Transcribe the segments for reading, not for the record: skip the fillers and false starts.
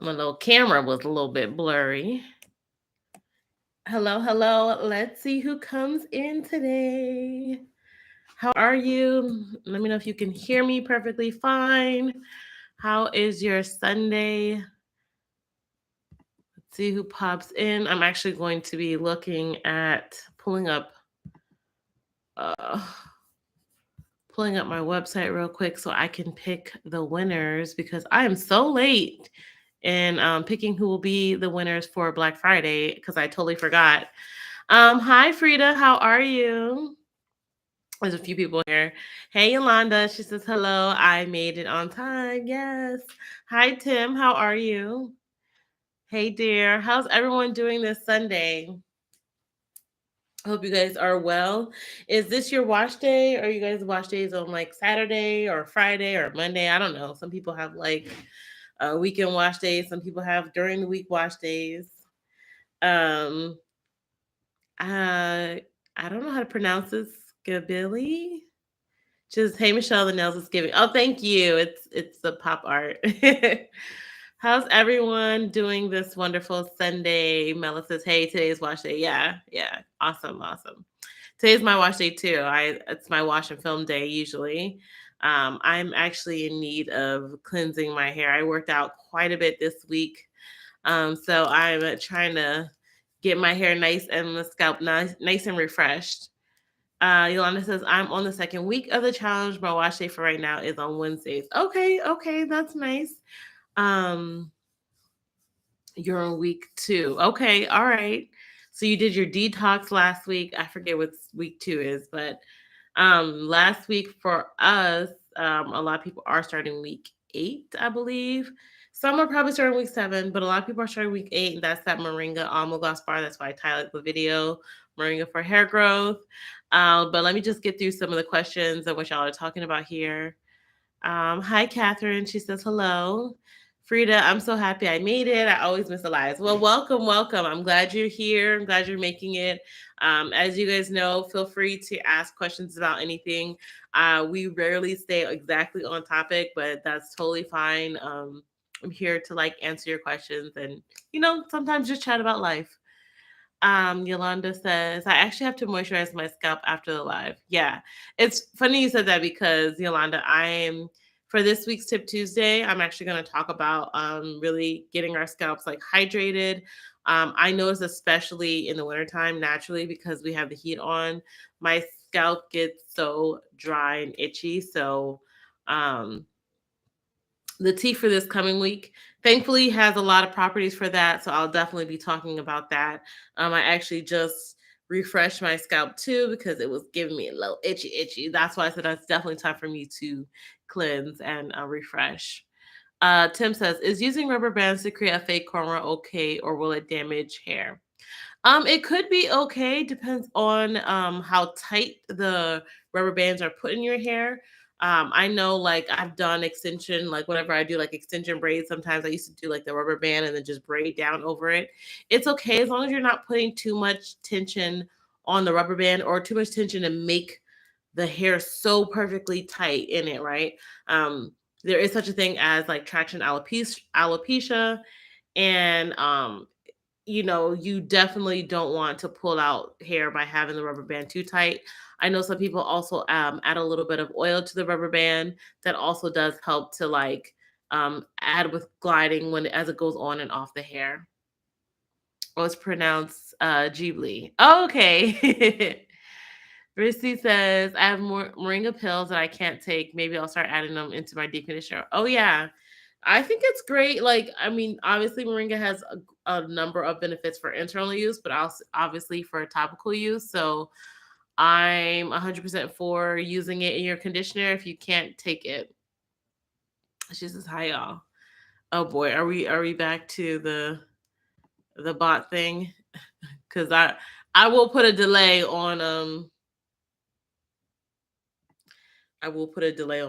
My little camera was a little bit blurry. Hello, hello. Let's see who comes in today. How are you? Let me know if you can hear me perfectly fine. How is your Sunday? Let's see who pops in. I'm actually going to be looking at uh pulling up my website real quick so I can pick the winners because I am so late in picking who will be the winners for Black Friday because I totally forgot. Hi Frida, how are you? There's a few people here. Hey Yolanda, she says hello. I made it on time. Yes. Hi Tim, how are you? Hey dear, how's everyone doing this Sunday? Hope you guys are well. Is this your wash day? Are you guys wash days on like Saturday or Friday or Monday? I don't know. Some people have like weekend wash days. Some people have during the week wash days. Um, uh, I don't know how to pronounce this. Gabilly. Just hey Michelle, the nails is giving. Oh, thank you. It's the pop art. How's everyone doing this wonderful Sunday? Mela says, hey, today's wash day. Yeah, yeah. Awesome, awesome. Today's my wash day too. It's my wash and film day usually. I'm actually in need of cleansing my hair. I worked out quite a bit this week. So I'm trying to get my hair nice and the scalp nice and refreshed. Yolanda says, I'm on the second week of the challenge. My wash day for right now is on Wednesdays. Okay, okay, that's nice. Um, you're on week 2. Okay, all right. So you did your detox last week. I forget what week 2 is, but last week for us, a lot of people are starting week 8, I believe. Some are probably starting week 7, but a lot of people are starting week 8, and that's that Moringa almond gloss bar. That's why I titled the video Moringa for hair growth. But let me just get through some of the questions of what y'all are talking about here. Hi, Catherine. She says hello. Frida, I'm so happy I made it. I always miss the lives. Well, welcome, welcome. I'm glad you're here. I'm glad you're making it. As you guys know, feel free to ask questions about anything. We rarely stay exactly on topic, but that's totally fine. I'm here to like answer your questions and, sometimes just chat about life. Yolanda says, I actually have to moisturize my scalp after the live. Yeah. It's funny you said that because Yolanda, for this week's Tip Tuesday, I'm actually going to talk about really getting our scalps like hydrated. I notice especially in the wintertime, naturally, because we have the heat on, my scalp gets so dry and itchy. So um the tea for this coming week thankfully has a lot of properties for that, so I'll definitely be talking about that. I actually just refreshed my scalp too because it was giving me a little itchy. That's why I said that's definitely time for me to cleanse and refresh. Tim says, is using rubber bands to create a fake cornrow okay, or will it damage hair? It could be okay. Depends on how tight the rubber bands are put in your hair. I know like I've done extension, like whenever I do like extension braids, sometimes I used to do like the rubber band and then just braid down over it. It's okay as long as you're not putting too much tension on the rubber band or too much tension to make the hair so perfectly tight in it, right? Um, there is such a thing as like traction alopecia, and you definitely don't want to pull out hair by having the rubber band too tight. I know some people also add a little bit of oil to the rubber band. That also does help to like add with gliding when as it goes on and off the hair. Oh, it's pronounced Ghibli. Oh, okay. Rissy says, I have more moringa pills that I can't take. Maybe I'll start adding them into my deep conditioner. Oh, yeah. I think it's great. Like, I mean, obviously, moringa has a number of benefits for internal use, but also obviously for topical use. So I'm 100% for using it in your conditioner if you can't take it. She says, hi, y'all. Oh, boy. Are we back to the bot thing? Because I will put a delay on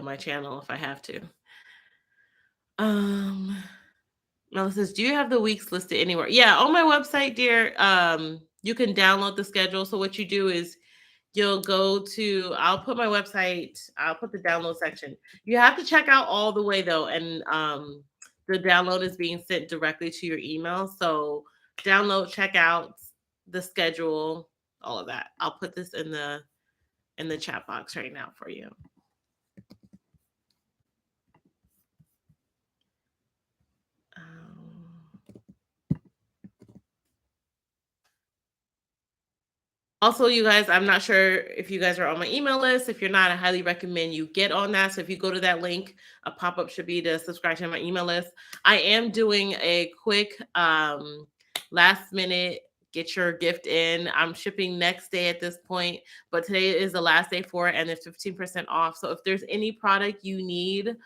my channel if I have to. Um, Mel says, do you have the weeks listed anywhere? Yeah, on my website, dear. You can download the schedule. So what you do is you'll go to, I'll put my website, I'll put the download section. You have to check out all the way though, and the download is being sent directly to your email. So download, check out the schedule, all of that. I'll put this in the chat box right now for you. Also, you guys, I'm not sure if you guys are on my email list. If you're not, I highly recommend you get on that. So if you go to that link, a pop-up should be to subscribe to my email list. I am doing a quick last minute get your gift in. I'm shipping next day at this point, but today is the last day for it, and there's 15% off. So if there's any product you need,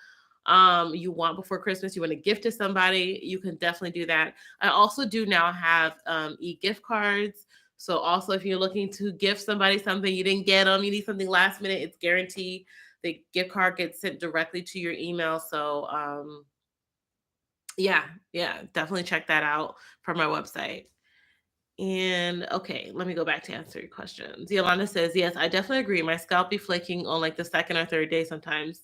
you want before Christmas, you want to gift to somebody, you can definitely do that. I also do now have e-gift cards. So also, if you're looking to gift somebody something, you didn't get them, you need something last minute, it's guaranteed the gift card gets sent directly to your email. So yeah, definitely check that out from my website. And okay, let me go back to answer your questions. Yolanda says, yes, I definitely agree. My scalp be flaking on like the second or third day sometimes.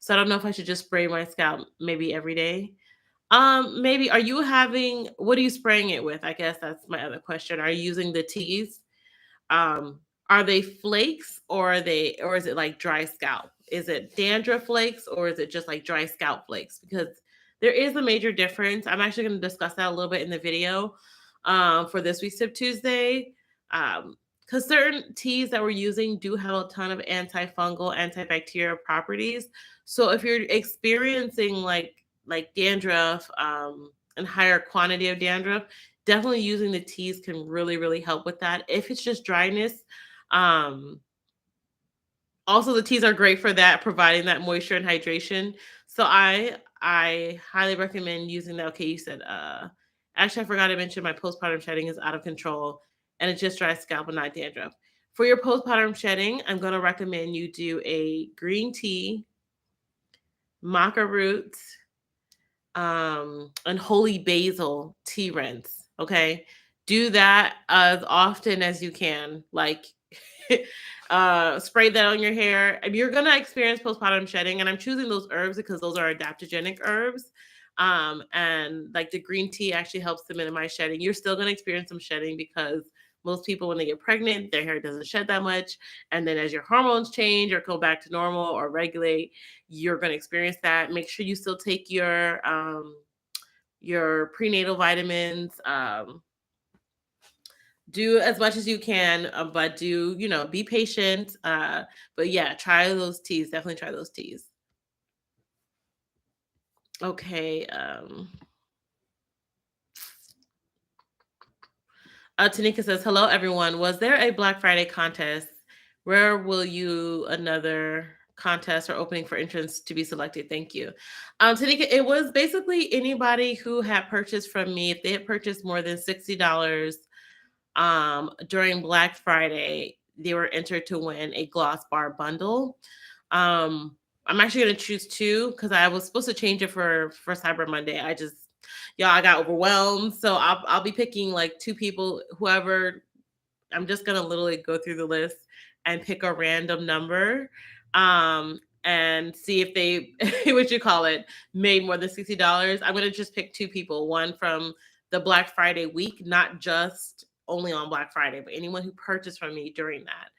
So I don't know if I should just spray my scalp maybe every day. Maybe are you having what are you spraying it with? I guess that's my other question. Are you using the teas? Are they flakes or is it like dry scalp? Is it dandruff flakes or is it just like dry scalp flakes? Because there is a major difference. I'm actually going to discuss that a little bit in the video for this week's Tip Tuesday. Because certain teas that we're using do have a ton of antifungal, antibacterial properties. So if you're experiencing like dandruff and higher quantity of dandruff, definitely using the teas can really, really help with that. If it's just dryness, um, also the teas are great for that, providing that moisture and hydration. So I highly recommend using that. Okay, you said actually I forgot to mention my postpartum shedding is out of control and it's just dry scalp and not dandruff. For your postpartum shedding, I'm gonna recommend you do a green tea, maca roots, and holy basil tea rinse. Okay. Do that as often as you can. Like spray that on your hair. If you're gonna experience postpartum shedding, and I'm choosing those herbs because those are adaptogenic herbs. And like the green tea actually helps to minimize shedding. You're still gonna experience some shedding because most people, when they get pregnant, their hair doesn't shed that much. And then as your hormones change or go back to normal or regulate, you're going to experience that. Make sure you still take your prenatal vitamins. Do as much as you can, but do be patient. But yeah, try those teas. Definitely try those teas. Okay. Tanika says, hello, everyone. Was there a Black Friday contest? Where will you another contest or opening for entrance to be selected? Thank you. Tanika, it was basically anybody who had purchased from me. If they had purchased more than $60 during Black Friday, they were entered to win a gloss bar bundle. I'm actually going to choose two because I was supposed to change it for Cyber Monday. I got overwhelmed. So I'll be picking like two people, whoever. I'm just gonna literally go through the list and pick a random number, and see if they what you call it made more than $60. I'm gonna just pick two people, one from the Black Friday week, not just only on Black Friday, but anyone who purchased from me during that.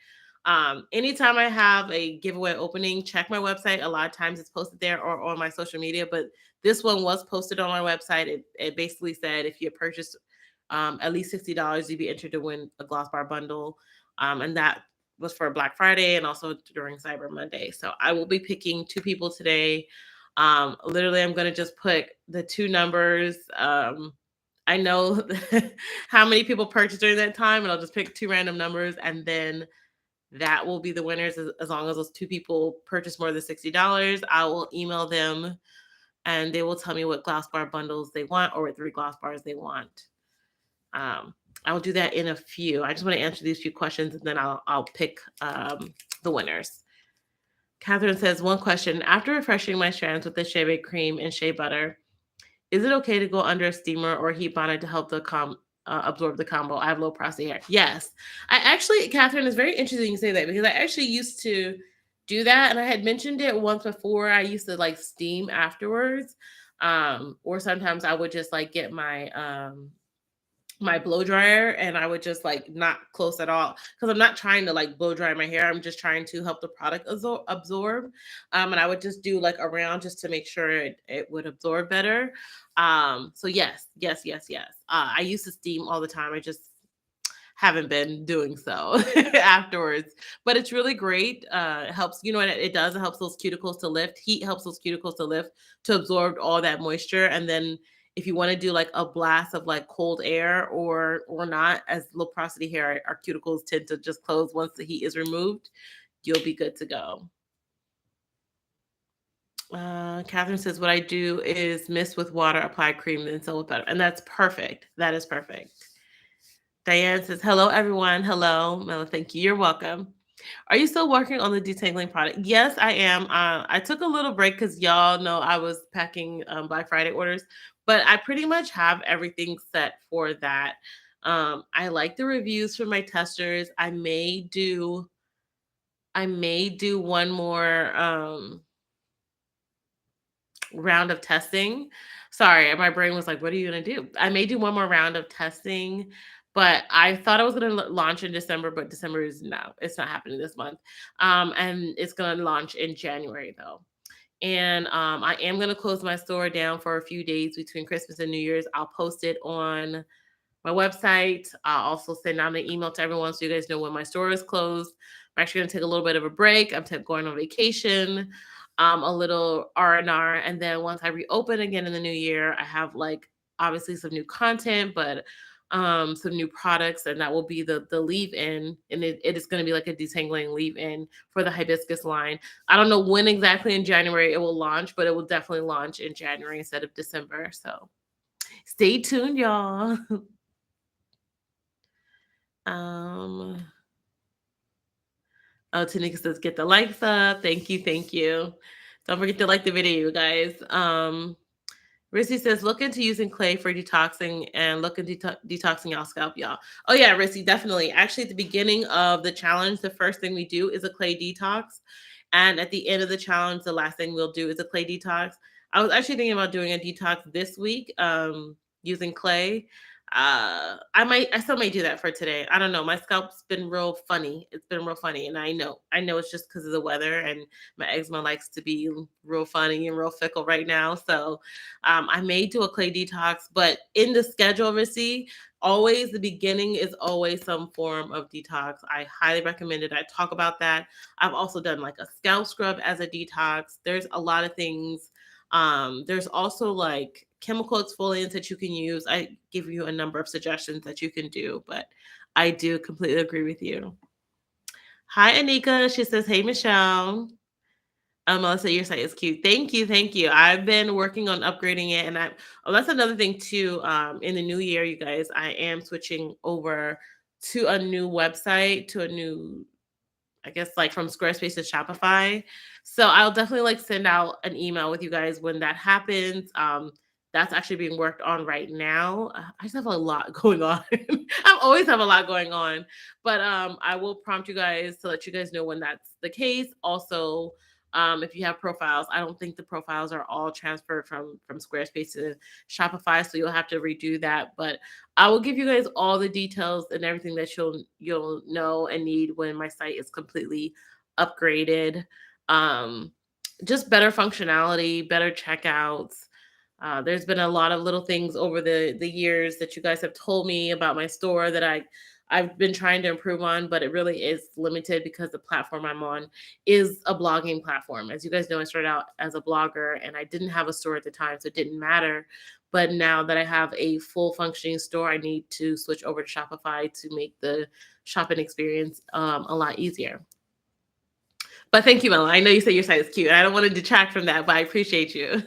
Anytime I have a giveaway opening, check my website. A lot of times it's posted there or on my social media, but this one was posted on my website. It basically said if you purchased at least $60, you'd be entered to win a gloss bar bundle. And that was for Black Friday and also during Cyber Monday. So I will be picking two people today. Literally, I'm going to just put the two numbers. I know how many people purchased during that time, and I'll just pick two random numbers, and then that will be the winners. As long as those two people purchase more than $60, I will email them and they will tell me what gloss bar bundles they want or what 3 gloss bars they want. I will do that in a few. I just want to answer these few questions and then I'll pick the winners. Catherine says, one question. After refreshing my strands with the shea butter cream and shea butter, is it okay to go under a steamer or heat bonnet to help the absorb the combo? I have low porosity hair. Yes. I actually, Catherine, it's very interesting you say that because I actually used to do that. And I had mentioned it once before. I used to like steam afterwards. Or sometimes I would just like get my blow dryer and I would just like not close at all because I'm not trying to like blow dry my hair. I'm just trying to help the product absorb. And I would just do like around just to make sure it would absorb better. So yes, yes, yes, yes. I used to steam all the time. I just haven't been doing so afterwards. But it's really great. It helps, you know what it does? It helps those cuticles to lift. Heat helps those cuticles to lift to absorb all that moisture. And then if you want to do like a blast of like cold air or not, as low porosity hair, our cuticles tend to just close once the heat is removed, you'll be good to go. Catherine says, what I do is mist with water, apply cream, then sew with butter. And that's perfect. That is perfect. Diane says, hello, everyone. Hello. Mela, thank you. You're welcome. Are you still working on the detangling product? Yes, I am. I took a little break because y'all know I was packing Black Friday orders, but I pretty much have everything set for that. I like the reviews from my testers. I may do one more round of testing. Sorry, my brain was like, what are you going to do? I may do one more round of testing, but I thought I was going to launch in December, but December is no, it's not happening this month. And it's going to launch in January though. And I am going to close my store down for a few days between Christmas and New Year's. I'll post it on my website. I'll also send out an email to everyone so you guys know when my store is closed. I'm actually going to take a little bit of a break. I'm going on vacation, a little R&R. And then once I reopen again in the new year, I have like obviously some new content, but some new products, and that will be the leave-in, and it is going to be like a detangling leave-in for the hibiscus line. I don't know when exactly in January it will launch, but it will definitely launch in January instead of December. So stay tuned, y'all. Um, oh, Tanika says, get the likes up. Thank you. Thank you. Don't forget to like the video, you guys. Rissy says, look into using clay for detoxing and look into detoxing y'all scalp, y'all. Oh, yeah, Rissy, definitely. Actually, at the beginning of the challenge, the first thing we do is a clay detox. And at the end of the challenge, the last thing we'll do is a clay detox. I was actually thinking about doing a detox this week using clay. I still may do that for today. I don't know. My scalp's been real funny. It's been real funny. And I know it's just because of the weather and my eczema likes to be real funny and real fickle right now. So I may do a clay detox, but in the schedule, Missy, always the beginning is always some form of detox. I highly recommend it. I talk about that. I've also done like a scalp scrub as a detox. There's a lot of things. There's also like chemical exfoliants that you can use. I give you a number of suggestions that you can do, but I do completely agree with you. Hi, Anika. She says, hey, Michelle. Melissa, your site is cute. Thank you, thank you. I've been working on upgrading it, and that's another thing too. In the new year, you guys, I am switching over to a new website, to a new, I guess, like from Squarespace to Shopify. So I'll definitely like send out an email with you guys when that happens. That's actually being worked on right now. I just have a lot going on. I always have a lot going on, but I will prompt you guys to let you guys know when that's the case. Also, if you have profiles, I don't think the profiles are all transferred from Squarespace to Shopify, so you'll have to redo that. But I will give you guys all the details and everything that you'll know and need when my site is completely upgraded. Um, just better functionality, better checkouts. There's been a lot of little things over the years that you guys have told me about my store that I've been trying to improve on, but it really is limited because the platform I'm on is a blogging platform. As you guys know, I started out as a blogger and I didn't have a store at the time, so it didn't matter. But now that I have a full functioning store, I need to switch over to Shopify to make the shopping experience a lot easier. But thank you, Ella. I know you said your site is cute. I don't want to detract from that, but I appreciate you.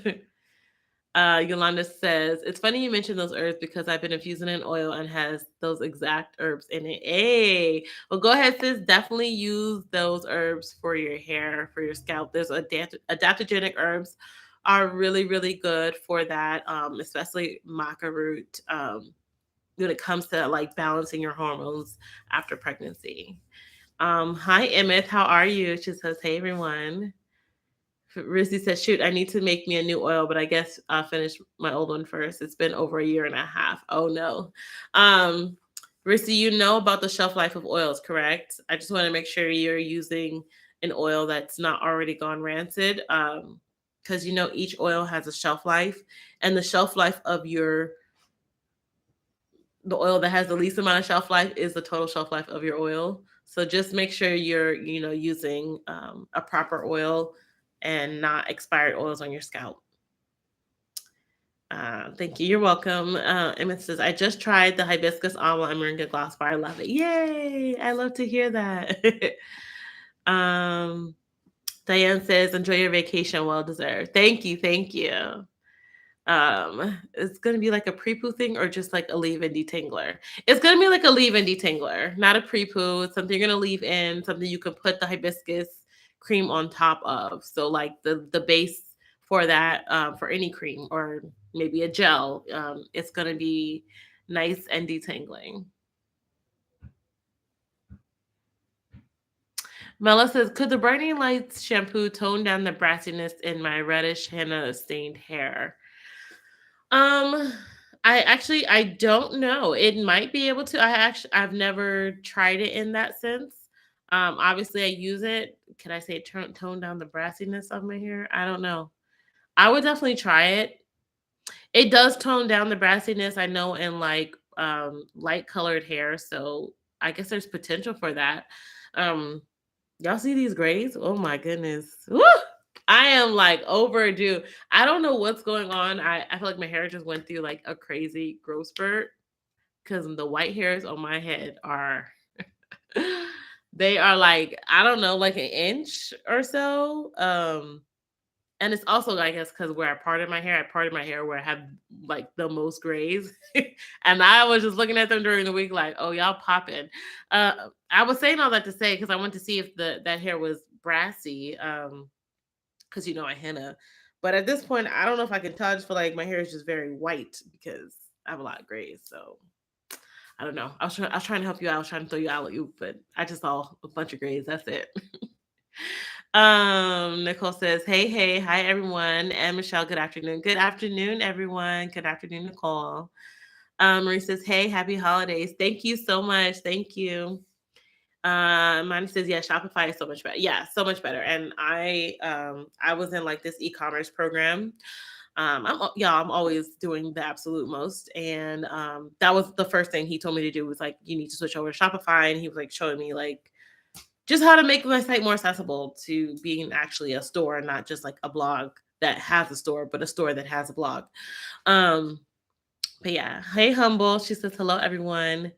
Yolanda says, it's funny you mentioned those herbs because I've been infusing in oil and has those exact herbs in it. Hey, well, go ahead, sis. Definitely use those herbs for your hair, for your scalp. There's adaptogenic herbs are really, really good for that, especially maca root, when it comes to like balancing your hormones after pregnancy. Hi, Emmett. How are you? She says, hey, everyone. Rizzy said, shoot, I need to make me a new oil, but I guess I'll finish my old one first. It's been over a year and a half. Oh no. Rizzy, you know about the shelf life of oils, correct? I just want to make sure you're using an oil that's not already gone rancid. Because each oil has a shelf life, and the shelf life of the oil that has the least amount of shelf life is the total shelf life of your oil. So just make sure you're, using a proper oil and not expired oils on your scalp. Thank you. You're welcome. Emmett says, I just tried the hibiscus almond and moringa gloss bar. I love it. Yay. I love to hear that. Diane says, enjoy your vacation. Well deserved. Thank you. Thank you. It's gonna be like a pre-poo thing or just like a leave-in detangler. It's gonna be like a leave-in detangler, not a pre-poo. It's something you're gonna leave in, something you can put the hibiscus cream on top of. So like the base for that, for any cream or maybe a gel, it's gonna be nice and detangling. Mela says, could the Brightening Lights shampoo tone down the brassiness in my reddish henna stained hair? Um, I don't know. It might be able to. I've never tried it in that sense. Obviously I use it. Can I say tone down the brassiness of my hair? I don't know. I would definitely try it. It does tone down the brassiness, I know, in like light colored hair, so I guess there's potential for that. Um Y'all see these grays? Oh my goodness. Woo! I am like overdue. I don't know what's going on. I feel like my hair just went through like a crazy growth spurt because the white hairs on my head are they are like, I don't know, like an inch or so. And it's also, I guess, because where I parted my hair where I have like the most grays. And I was just looking at them during the week, like, oh, y'all popping. I was saying all that to say because I wanted to see if that hair was brassy. Because I henna. But at this point, I don't know if I can tell. I just feel like my hair is just very white because I have a lot of grays. So I don't know. I was trying to help you out. I was trying to throw you out, but I just saw a bunch of grays. That's it. Nicole says, hey, hi everyone. And Michelle, good afternoon. Good afternoon, everyone. Good afternoon, Nicole. Marie says, hey, happy holidays. Thank you so much. Thank you. Monty says, yeah, Shopify is so much better. Yeah, so much better. And I was in like this e-commerce program. I'm always doing the absolute most. And that was the first thing he told me to do was like, you need to switch over to Shopify. And he was like showing me like just how to make my site more accessible to being actually a store, not just like a blog that has a store, but a store that has a blog. But yeah, hey Humble. She says, hello everyone.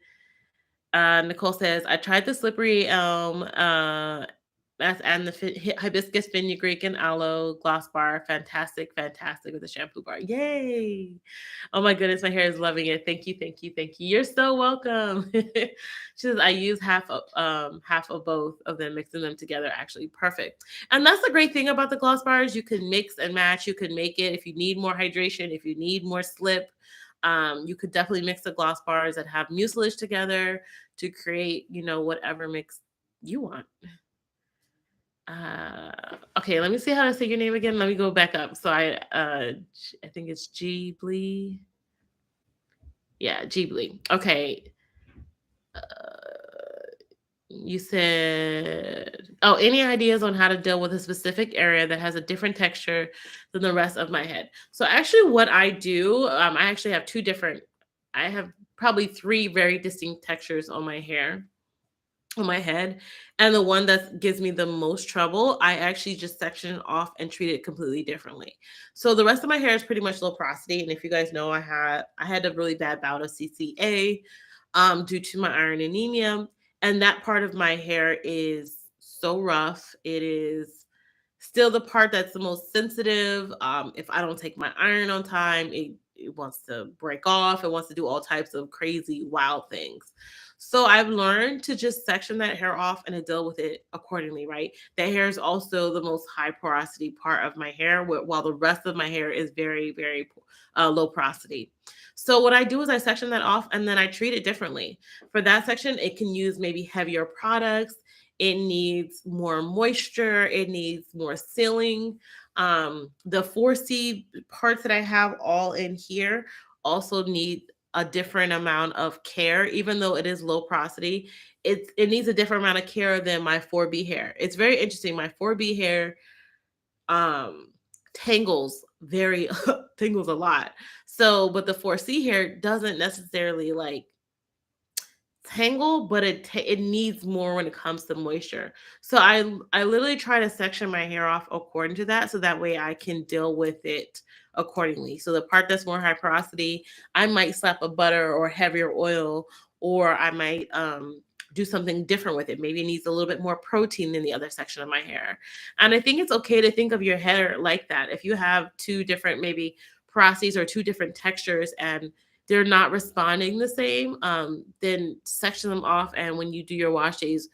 Nicole says, I tried the slippery elm and the hibiscus fenugreek and aloe gloss bar. Fantastic, fantastic with the shampoo bar. Yay. Oh my goodness, my hair is loving it. Thank you, thank you, thank you. You're so welcome. She says, I use half of both of them, mixing them together. Actually, perfect. And that's the great thing about the gloss bars. You can mix and match. You can make it if you need more hydration, if you need more slip. You could definitely mix the gloss bars that have mucilage together to create, whatever mix you want. Okay, let me see how to say your name again. Let me go back up. So I think it's Ghibli. Yeah, Ghibli. Okay. You said, oh, any ideas on how to deal with a specific area that has a different texture than the rest of my head? So actually what I do, I actually have I have probably 3 very distinct textures on my hair, on my head. And the one that gives me the most trouble, I actually just section it off and treat it completely differently. So the rest of my hair is pretty much low porosity. And if you guys know, I had a really bad bout of CCA due to my iron anemia. And that part of my hair is so rough. It is still the part that's the most sensitive. If I don't take my iron on time, it wants to break off. It wants to do all types of crazy, wild things. So I've learned to just section that hair off and to deal with it accordingly, right? That hair is also the most high porosity part of my hair, while the rest of my hair is very, very low porosity. So what I do is I section that off and then I treat it differently. For that section, it can use maybe heavier products. It needs more moisture. It needs more sealing. The 4C parts that I have all in here also need a different amount of care, even though it is low porosity. It needs a different amount of care than my 4B hair. It's very interesting. My 4B hair um tangles very tangles a lot. So, but the 4C hair doesn't necessarily like tangle, but it needs more when it comes to moisture. So I literally try to section my hair off according to that, so that way I can deal with it accordingly. So the part that's more high porosity, I might slap a butter or heavier oil, or I might do something different with it. Maybe it needs a little bit more protein than the other section of my hair. And I think it's okay to think of your hair like that. If you have two different maybe porosities or two different textures and they're not responding the same, then section them off. And when you do your wash days,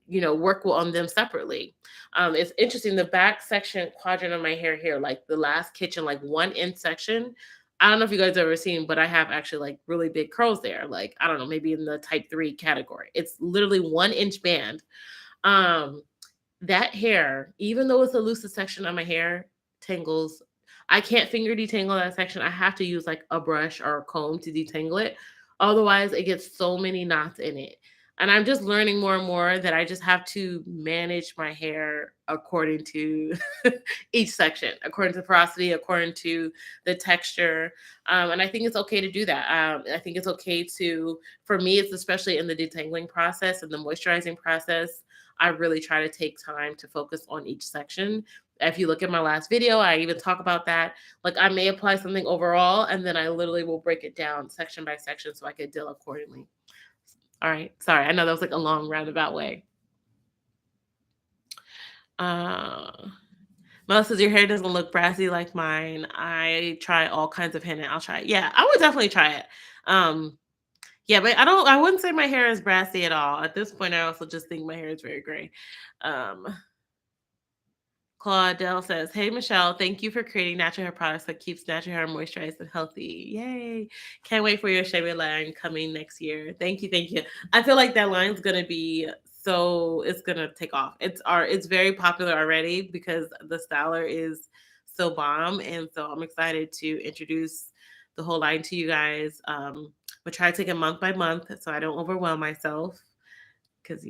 work on them separately. It's interesting. The back section quadrant of my hair here, like the last kitchen, like 1 inch section. I don't know if you guys have ever seen, but I have actually like really big curls there. Like, I don't know, maybe in the type 3 category. It's literally 1 inch band. Um, that hair, even though it's the loosest section of my hair, tangles. I can't finger detangle that section. I have to use like a brush or a comb to detangle it. Otherwise, it gets so many knots in it. And I'm just learning more and more that I just have to manage my hair according to each section, according to the porosity, according to the texture. And I think it's okay to do that. I think it's okay to, for me, it's especially in the detangling process and the moisturizing process. I really try to take time to focus on each section. If you look at my last video, I even talk about that. Like, I may apply something overall, and then I literally will break it down section by section so I could deal accordingly. All right. Sorry. I know that was like a long roundabout way. Uh, Mel says your hair doesn't look brassy like mine. I try all kinds of henna. I'll try it. Yeah, I would definitely try it. Um, yeah, but I wouldn't say my hair is brassy at all. At this point, I also just think my hair is very gray. Um, Claudel says, "Hey Michelle, thank you for creating natural hair products that keeps natural hair moisturized and healthy. Yay! Can't wait for your shaving line coming next year. Thank you, thank you. I feel like that line's gonna be it's gonna take off. It's very popular already because the styler is so bomb, and so I'm excited to introduce the whole line to you guys. We'll try to take it month by month so I don't overwhelm myself because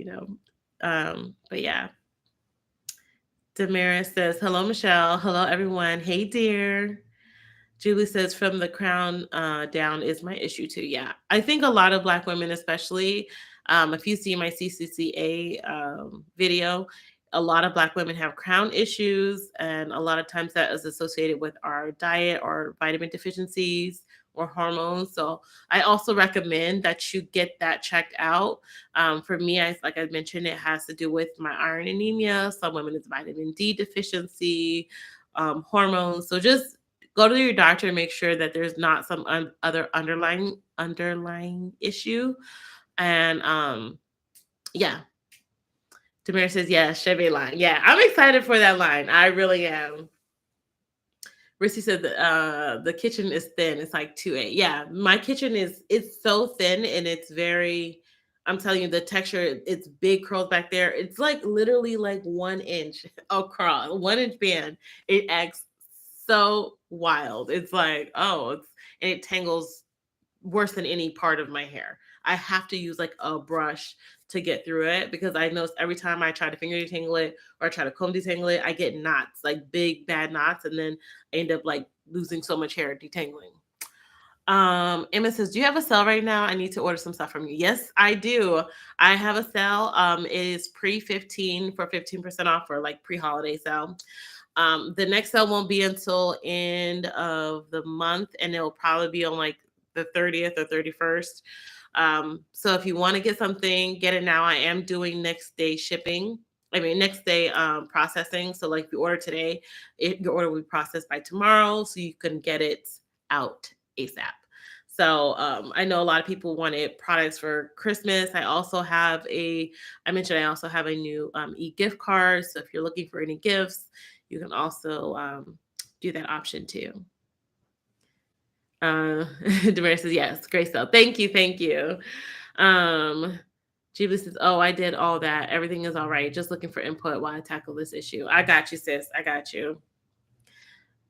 but yeah." Damaris says, "Hello, Michelle. Hello, everyone. Hey, dear." Julie says, "From the crown down is my issue too." Yeah, I think a lot of Black women, especially if you see my CCCA video, a lot of Black women have crown issues, and a lot of times that is associated with our diet or vitamin deficiencies or hormones. So I also recommend that you get that checked out. For me, like I mentioned, it has to do with my iron anemia. Some women it's vitamin D deficiency, hormones. So just go to your doctor and make sure that there's not some other underlying issue. And yeah, Tamir says yes, Chevy line. Yeah, I'm excited for that line. I really am. Rissy said the kitchen is thin. It's like 2A. Yeah, my kitchen it's so thin and it's very. I'm telling you, the texture. It's big curls back there. It's like literally like 1 inch across, 1 inch band. It acts so wild. It's like and it tangles worse than any part of my hair. I have to use like a brush to get through it because I notice every time I try to finger detangle it or I try to comb detangle it, I get knots, like big bad knots, and then I end up like losing so much hair detangling. Emma says, "Do you have a sale right now? I need to order some stuff from you." Yes, I do. I have a sale. It is pre-15 for 15% off for like pre-holiday sale. The next sale won't be until end of the month, and it'll probably be on like the 30th or 31st. So if you want to get something, get it now. I am doing next day shipping. I mean, next day processing. So like if you order today, your order will be processed by tomorrow, so you can get it out ASAP. So I know a lot of people wanted products for Christmas. I mentioned I also have a new e-gift card. So if you're looking for any gifts, you can also do that option too. Damaris says, yes, great stuff. Thank you. Thank you. Julie says, "Oh, I did all that. Everything is all right. Just looking for input while I tackle this issue." I got you, sis. I got you.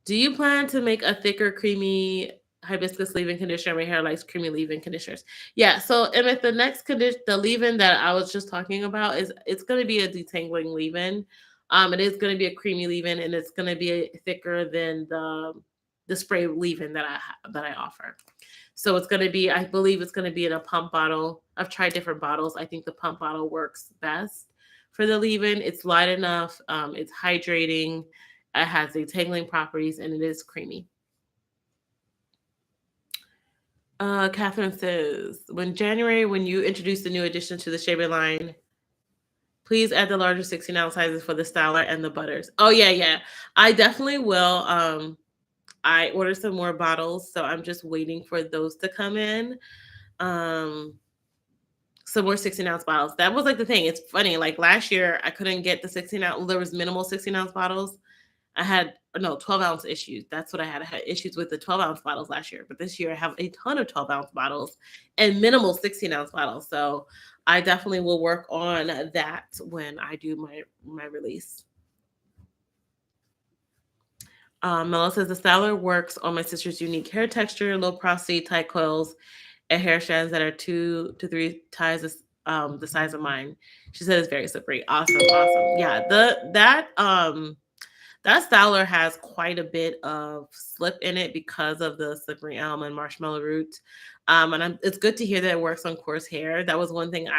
Do you plan to make a thicker, creamy hibiscus leave-in conditioner? My hair likes creamy leave-in conditioners. Yeah. So, and if the next condition, the leave-in that I was just talking about is it's going to be a detangling leave-in. It is going to be a creamy leave-in, and it's going to be thicker than the spray leave-in that I offer. So it's going to be, I believe it's going to be in a pump bottle. I've tried different bottles. I think the pump bottle works best for the leave-in. It's light enough. It's hydrating. It has detangling properties, and it is creamy. Catherine says, when you introduce the new addition to the shaving line, please add the larger 16-ounce sizes for the styler and the butters. Oh yeah, yeah. I definitely will. I ordered some more bottles, so I'm just waiting for those to come in. Um, some more 16-ounce bottles. That was like the thing. It's funny. Like last year, I couldn't get the 16-ounce. There was minimal 16-ounce bottles. I had no 12-ounce issues. That's what I had. I had issues with the 12-ounce bottles last year, but this year I have a ton of 12-ounce bottles and minimal 16-ounce bottles. So I definitely will work on that when I do my release. Melissa says the styler works on my sister's unique hair texture, low porosity, tight coils, and hair strands that are 2 to 3 times the size of mine. She said it's very slippery. Awesome, awesome. Yeah, that styler has quite a bit of slip in it because of the slippery elm and marshmallow root. It's good to hear that it works on coarse hair. That was one thing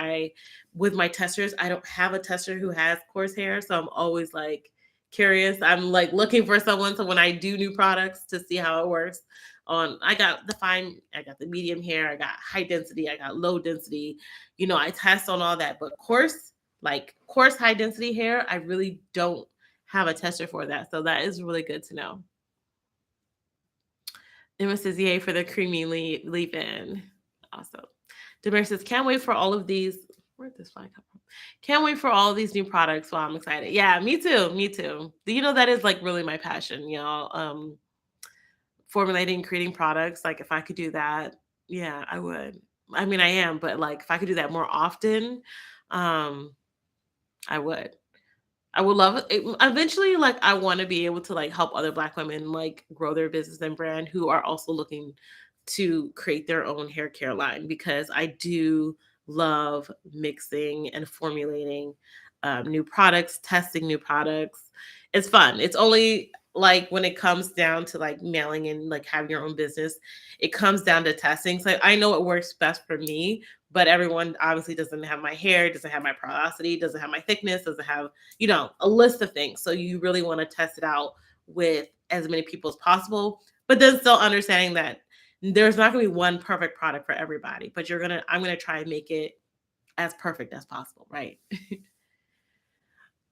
with my testers, I don't have a tester who has coarse hair. So I'm always like curious. I'm like looking for someone. So when I do new products to see how it works I got the fine, I got the medium hair, I got high density, I got low density. I test on all that, but coarse high density hair, I really don't have a tester for that. So that is really good to know. Emma says, yay for the creamy leave-in. Awesome. Demir says, can't wait for all of these. Where'd this fly come from? Can't wait for all of these new products. Well, I'm excited. Yeah, me too. Me too. That is like really my passion, y'all. Formulating, creating products. Like if I could do that, yeah, I would. I mean, I am, but like if I could do that more often, um, I would. I would love it. Eventually, like I want to be able to like help other Black women like grow their business and brand who are also looking to create their own hair care line, because I do love mixing and formulating new products, testing new products. It's fun. It's only like when it comes down to like mailing and like having your own business, it comes down to testing. So I know it works best for me, but everyone obviously doesn't have my hair, doesn't have my porosity, doesn't have my thickness, doesn't have, a list of things. So you really want to test it out with as many people as possible, but then still understanding that there's not going to be one perfect product for everybody, but I'm going to try and make it as perfect as possible. Right.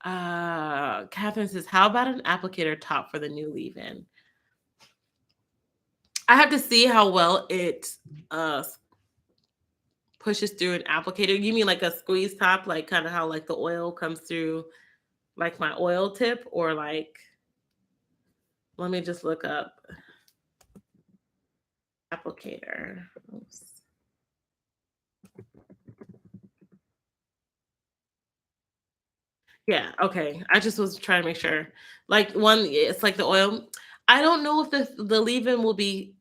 Catherine says, how about an applicator top for the new leave-in? I have to see how well it pushes through an applicator. You mean like a squeeze top, like kind of how like the oil comes through like my oil tip, or like, let me just look up applicator. Oops. Yeah, okay. I just was trying to make sure. Like one, it's like the oil. I don't know if the leave-in will be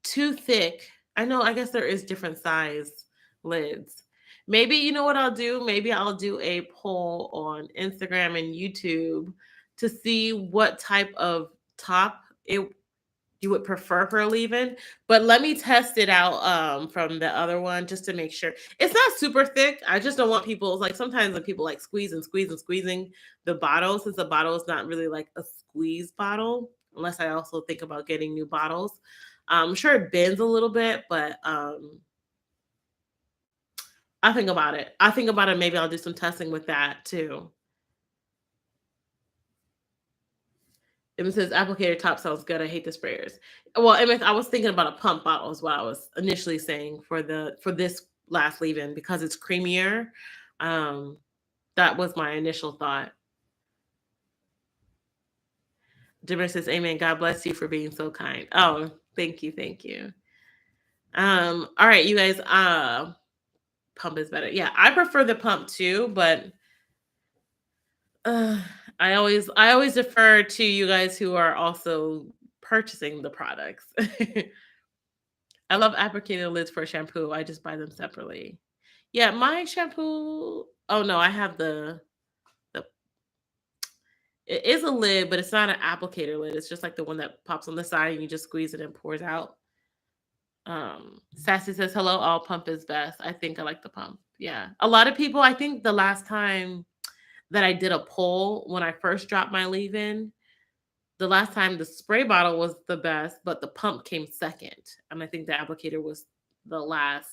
too thick. I guess there is different size lids. Maybe you know what I'll do? Maybe I'll do a poll on Instagram and YouTube to see what type of top you would prefer for a leave-in, but let me test it out from the other one just to make sure. It's not super thick. I just don't want people, like sometimes when people like squeeze and squeeze and squeezing the bottle, since the bottle is not really like a squeeze bottle, unless I also think about getting new bottles. I'm sure it bends a little bit, but I think about it. I think about it. Maybe I'll do some testing with that too. It says applicator top sounds good. I hate the sprayers. Well, I was thinking about a pump bottle is what I was initially saying for this last leave-in because it's creamier. Um, that was my initial thought. Jimmer says, "Amen. God bless you for being so kind." Oh, thank you, thank you. All right, you guys. Pump is better. Yeah, I prefer the pump too, but uh, I always defer to you guys who are also purchasing the products. I love applicator lids for shampoo. I just buy them separately. Yeah, my shampoo. Oh no, I have the. It is a lid, but it's not an applicator lid. It's just like the one that pops on the side and you just squeeze it and pours out. Sassy says, "Hello, all pump is best." I think I like the pump. Yeah, a lot of people. I think the last time that I did a poll when I first dropped my leave-in, the last time the spray bottle was the best, but the pump came second, and I think the applicator was the last.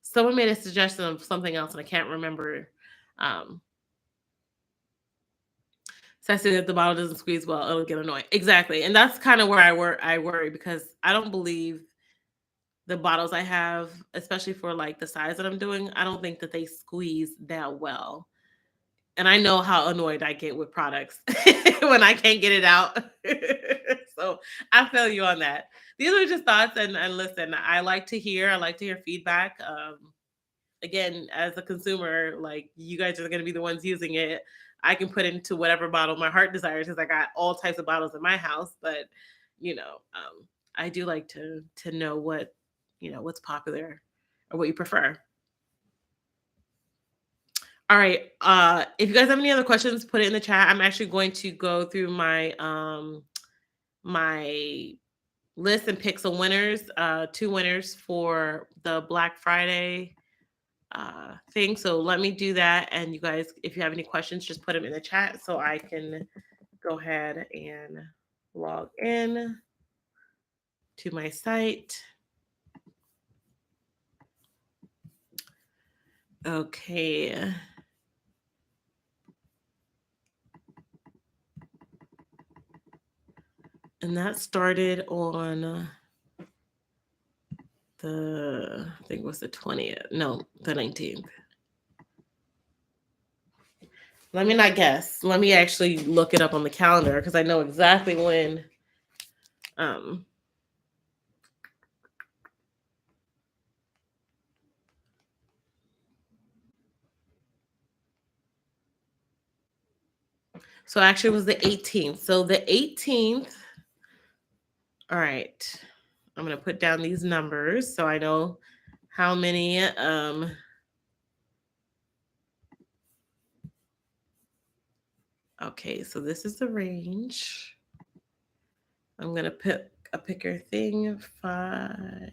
Someone made a suggestion of something else, and I can't remember. Um, Sassy that the bottle doesn't squeeze well, it'll get annoying. Exactly, and that's kind of where I worry because I don't believe the bottles I have, especially for like the size that I'm doing, I don't think that they squeeze that well. And I know how annoyed I get with products when I can't get it out. So I feel you on that. These are just thoughts, and listen, I like to hear feedback. Again, as a consumer, like you guys are going to be the ones using it. I can put into whatever bottle my heart desires because I got all types of bottles in my house. But I do like to know what what's popular or what you prefer. All right. If you guys have any other questions, put it in the chat. I'm actually going to go through my list and pick some winners, two winners for the Black Friday thing. So let me do that. And you guys, if you have any questions, just put them in the chat so I can go ahead and log in to my site. Okay. And that started on I think it was the 20th. No, the 19th. Let me not guess. Let me actually look it up on the calendar because I know exactly when. Um, so actually, it was the 18th. So the 18th. All right, I'm gonna put down these numbers so I know how many. Okay, so this is the range. I'm gonna pick a picker thing 5.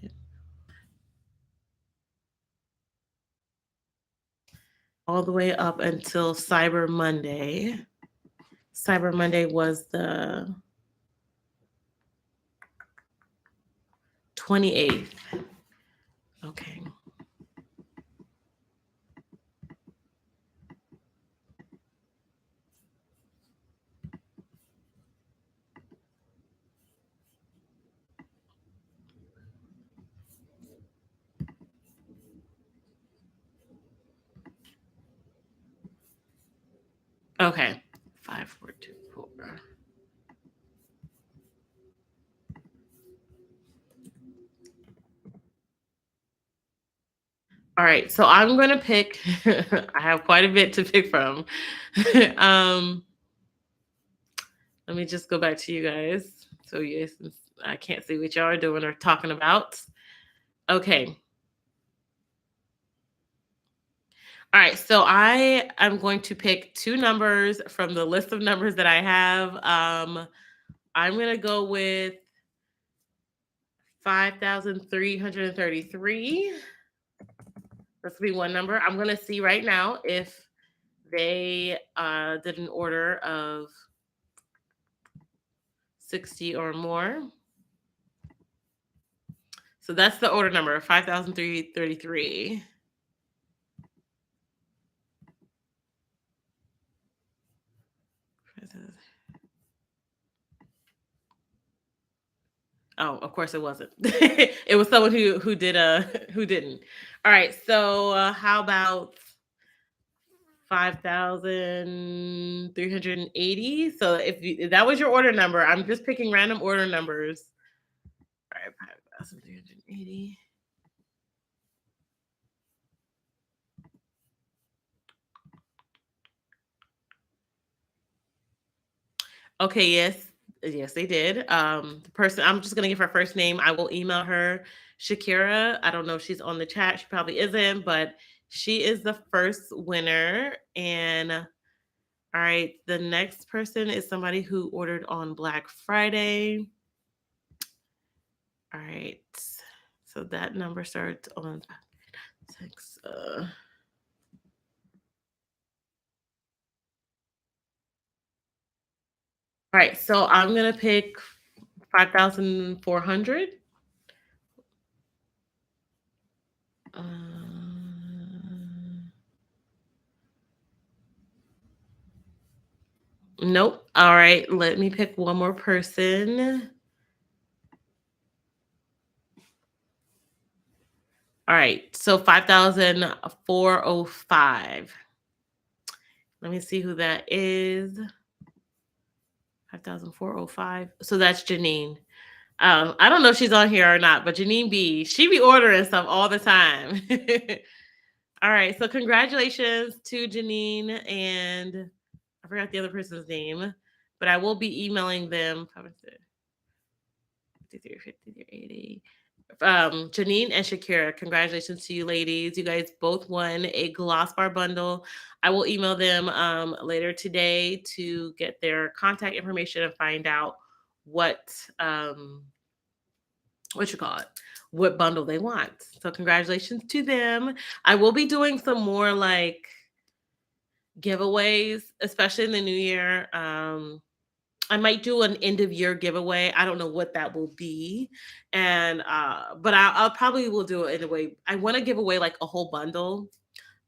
All the way up until Cyber Monday. Cyber Monday was the 28th. Okay. Okay. 5424. All right. So I'm gonna pick. I have quite a bit to pick from. um, Let me just go back to you guys. So yes, I can't see what y'all are doing or talking about. Okay. All right. So I am going to pick two numbers from the list of numbers that I have. I'm gonna go with 5,333. That's gonna be one number. I'm gonna see right now if they did an order of 60 or more. So that's the order number, 5,333. Oh, of course it wasn't. It was someone who did who didn't. All right, so how about 5,380? So if that was your order number, I'm just picking random order numbers. All right, 5,380. Okay, yes. Yes, they did. The person, I'm just gonna give her first name. I will email her. Shakira. I don't know if she's on the chat. She probably isn't, but she is the first winner. And all right, the next person is somebody who ordered on Black Friday. All right. So that number starts on six. All right. So I'm gonna pick 5,400. Nope. All right. Let me pick one more person. All right. So 5,405. Let me see who that is. 5,405. So that's Janine. I don't know if she's on here or not, but Janine B, she be ordering stuff all the time. All right. So congratulations to Janine, and I forgot the other person's name, but I will be emailing them. 53, 53, 80. Janine and Shakira, congratulations to you ladies. You guys both won a gloss bar bundle. I will email them later today to get their contact information and find out what you call it, what bundle they want. So congratulations to them. I will be doing some more like giveaways, especially in the new year. I might do an end of year giveaway. I don't know what that will be, and but I'll probably will do it in a way. I want to give away like a whole bundle,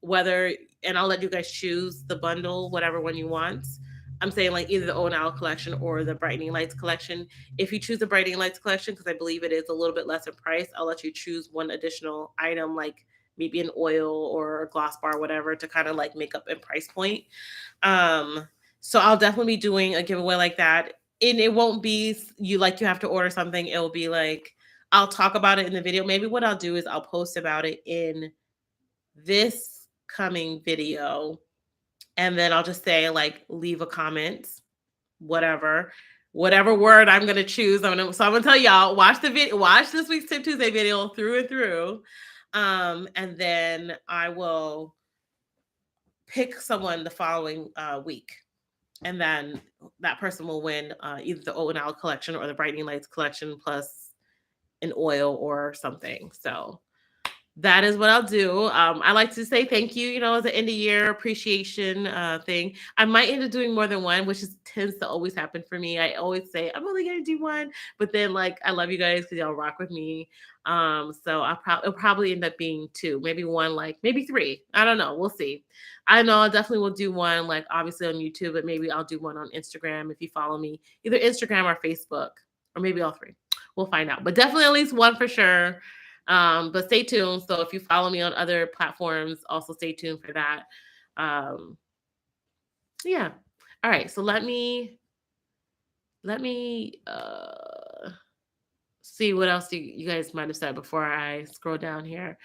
whether, and I'll let you guys choose the bundle, whatever one you want. I'm saying like either the O&L collection or the Brightening Lights collection. If you choose the Brightening Lights collection, because I believe it is a little bit less in price, I'll let you choose one additional item, like maybe an oil or a gloss bar, whatever, to kind of like make up in price point. Um, so I'll definitely be doing a giveaway like that. And it won't be you like you have to order something. It'll be like I'll talk about it in the video. Maybe what I'll do is I'll post about it in this coming video, and then I'll just say like leave a comment, whatever word I'm gonna choose. I'm gonna tell y'all, watch the video, watch this week's Tip Tuesday video through and through. And then I will pick someone the following week. And then that person will win either the O&L collection or the Brightening Lights collection plus an oil or something. So that is what I'll do. I like to say thank you, as an end of year appreciation thing. I might end up doing more than one, which tends to always happen for me. I always say I'm only gonna do one, but then like I love you guys because y'all rock with me. So it'll probably end up being two, maybe one, like maybe three. I don't know. We'll see. I know I definitely will do one, like obviously on YouTube, but maybe I'll do one on Instagram if you follow me, either Instagram or Facebook, or maybe all three. We'll find out, but definitely at least one for sure. But stay tuned. So if you follow me on other platforms, also stay tuned for that. Um, yeah. All right. So let me see what else you guys might have said before I scroll down here.